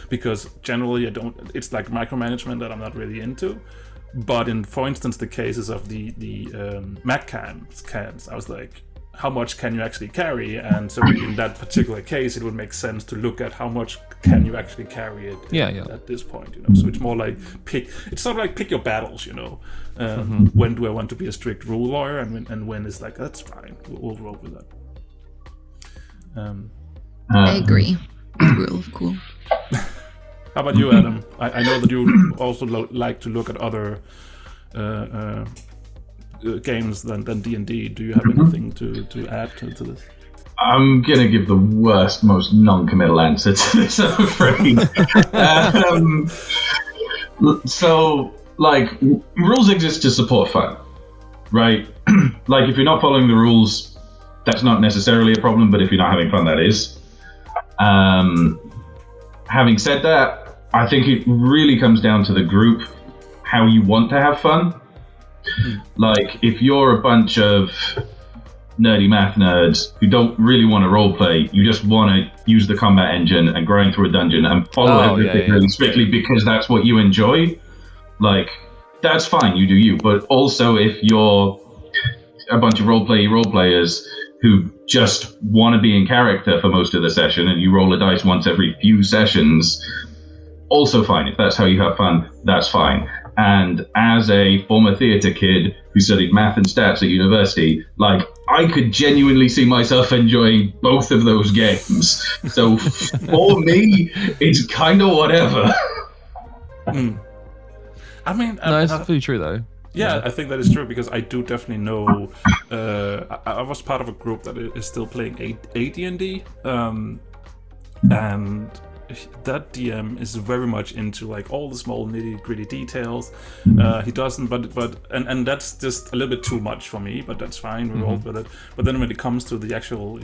because generally it's like micromanagement that I'm not really into. But for instance, the cases of the Mac cans, I was like, how much can you actually carry? And so in that particular case, it would make sense to look at how much can you actually carry it at this point, So it's more like it's sort of like pick your battles, When do I want to be a strict rule lawyer, and when is like, that's fine, we'll roll with that. I agree with rule of cool. How about you, Adam? I know that you also like to look at other games than D&D. Do you have anything to add to this? I'm gonna give the worst, most non-committal answer to this, I'm afraid. So, like, rules exist to support fun, right? Like, if you're not following the rules, that's not necessarily a problem, but if you're not having fun, that is. Having said that, I think it really comes down to the group, how you want to have fun. Like, if you're a bunch of nerdy math nerds who don't really want to roleplay, you just want to use the combat engine and grind through a dungeon and follow everything really strictly because that's what you enjoy, like, that's fine, you do you. But also, if you're a bunch of roleplayers who just want to be in character for most of the session and you roll a dice once every few sessions, also fine. If that's how you have fun, that's fine. And as a former theatre kid who studied math and stats at university, like, I could genuinely see myself enjoying both of those games. So for me, it's kind of whatever. I mean, no, it's pretty true though. Yeah, I think that is true, because I do definitely know. I was part of a group that is still playing AD&D, and that DM is very much into like all the small nitty-gritty details. He doesn't, but that's just a little bit too much for me. But that's fine. We roll with it. But then when it comes to the actual,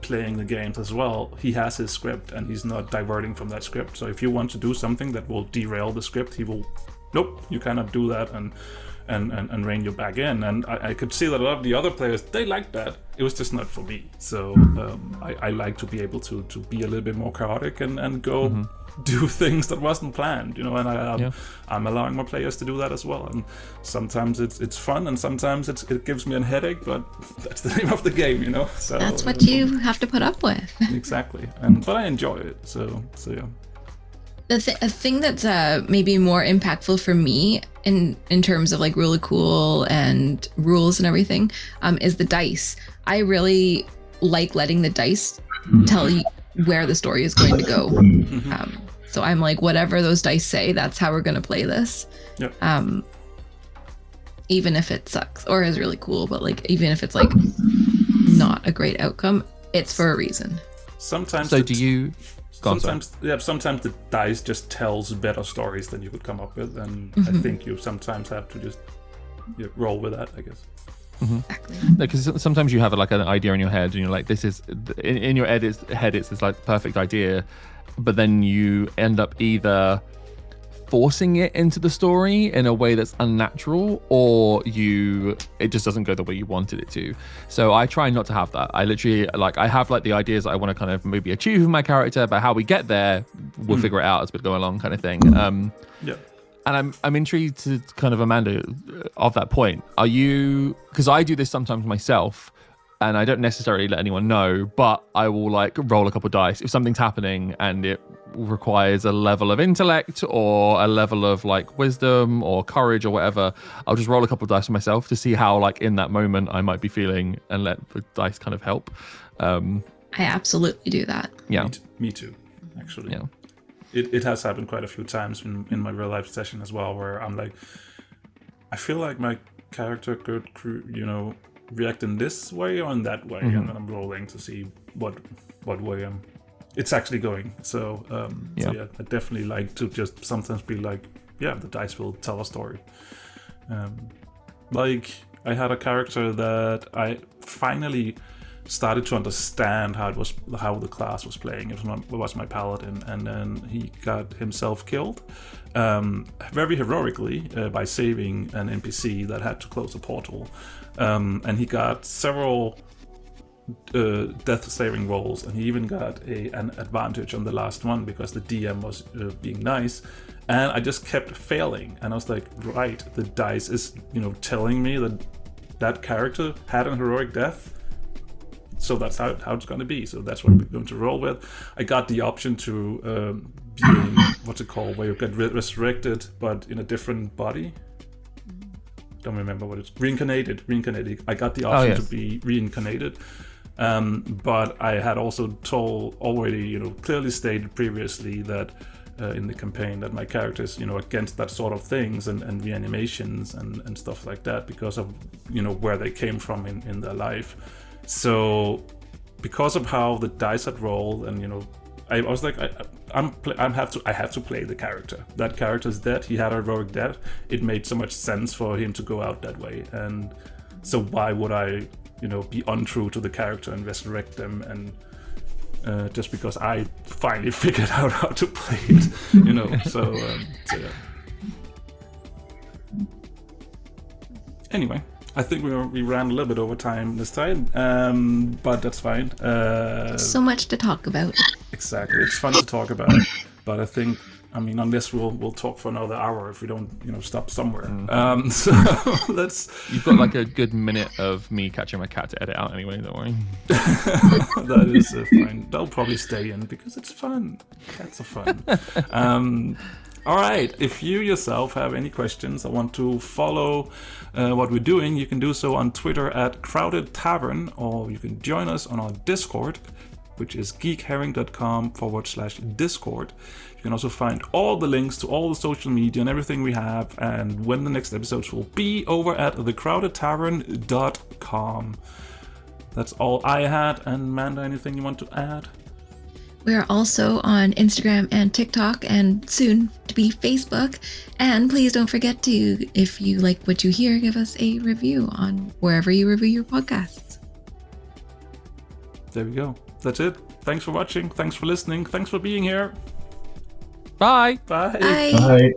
playing the games as well, he has his script and he's not diverting from that script. So if you want to do something that will derail the script, he will. Nope, you cannot do that, and rein you back in. And I could see that a lot of the other players, they liked that. It was just not for me. So I like to be able to be a little bit more chaotic and go do things that wasn't planned, and I'm allowing my players to do that as well. And sometimes it's fun, and sometimes it gives me a headache, but that's the name of the game, So that's what you have to put up with. Exactly. But I enjoy it. So yeah. A thing that's maybe more impactful for me in terms of like really cool and rules and everything is the dice. I really like letting the dice tell you where the story is going to go. So I'm like, whatever those dice say, that's how we're going to play this. Yep. even if it sucks or is really cool, but like even if it's like not a great outcome, it's for a reason. Sometimes. So do you? Sometimes the dice just tells better stories than you could come up with, and I think you sometimes have to just roll with that, I guess. Exactly. Because sometimes you have like an idea in your head, and you're like, "This is in your head. It's this like perfect idea," but then you end up either forcing it into the story in a way that's unnatural, or it just doesn't go the way you wanted it to. So I try not to have that. I literally I have like the ideas that I want to kind of maybe achieve with my character, but how we get there, we'll figure it out as we go along, kind of thing. Yeah. And I'm intrigued to kind of, Amanda, of that point. Are you, because I do this sometimes myself, and I don't necessarily let anyone know, but I will like roll a couple of dice if something's happening and it requires a level of intellect or a level of like wisdom or courage or whatever. I'll just roll a couple of dice for myself to see how like in that moment I might be feeling, and let the dice kind of help. I absolutely do that. Yeah. Me too, actually. Yeah. It has happened quite a few times in my real life session as well, where I'm like, I feel like my character could, react in this way or in that way, and then I'm rolling to see what way it's actually going. So I definitely like to just sometimes be like, the dice will tell a story. Like I had a character that I finally started to understand how the class was playing. It was my paladin, and then he got himself killed very heroically by saving an NPC that had to close a portal, and he got several death saving rolls, and he even got an advantage on the last one because the DM was being nice, and I just kept failing, and I was like, right, the dice is telling me that character had an heroic death. So that's how it's going to be. So that's what we're going to roll with. I got the option to be what's it called, where you get resurrected, but in a different body. Don't remember what it's reincarnated. I got the option to be reincarnated, but I had also already clearly stated previously that in the campaign that my characters against that sort of things and reanimations and stuff like that because of where they came from in their life. So, because of how the dice had rolled, and I was like, I have to play the character. That character's dead. He had a heroic death. It made so much sense for him to go out that way. And so, why would I, be untrue to the character and resurrect them? And just because I finally figured out how to play it, So yeah. Anyway. I think we ran a little bit over time this time, but that's fine. So much to talk about. Exactly, it's fun to talk about, but I think, unless we'll talk for another hour if we don't, stop somewhere. So let's. You've got like a good minute of me catching my cat to edit out anyway. Don't worry. That is fine. They'll probably stay in because it's fun. Cats are fun. All right, if you yourself have any questions or want to follow what we're doing, you can do so on Twitter at Crowded Tavern, or you can join us on our Discord, which is geekherring.com/Discord. You can also find all the links to all the social media and everything we have, and when the next episodes will be over at thecrowdedtavern.com. That's all I had. And Amanda, anything you want to add? We are also on Instagram and TikTok, and soon to be Facebook. And please don't forget to, if you like what you hear, give us a review on wherever you review your podcasts. There we go. That's it. Thanks for watching. Thanks for listening. Thanks for being here. Bye. Bye. Bye. Bye.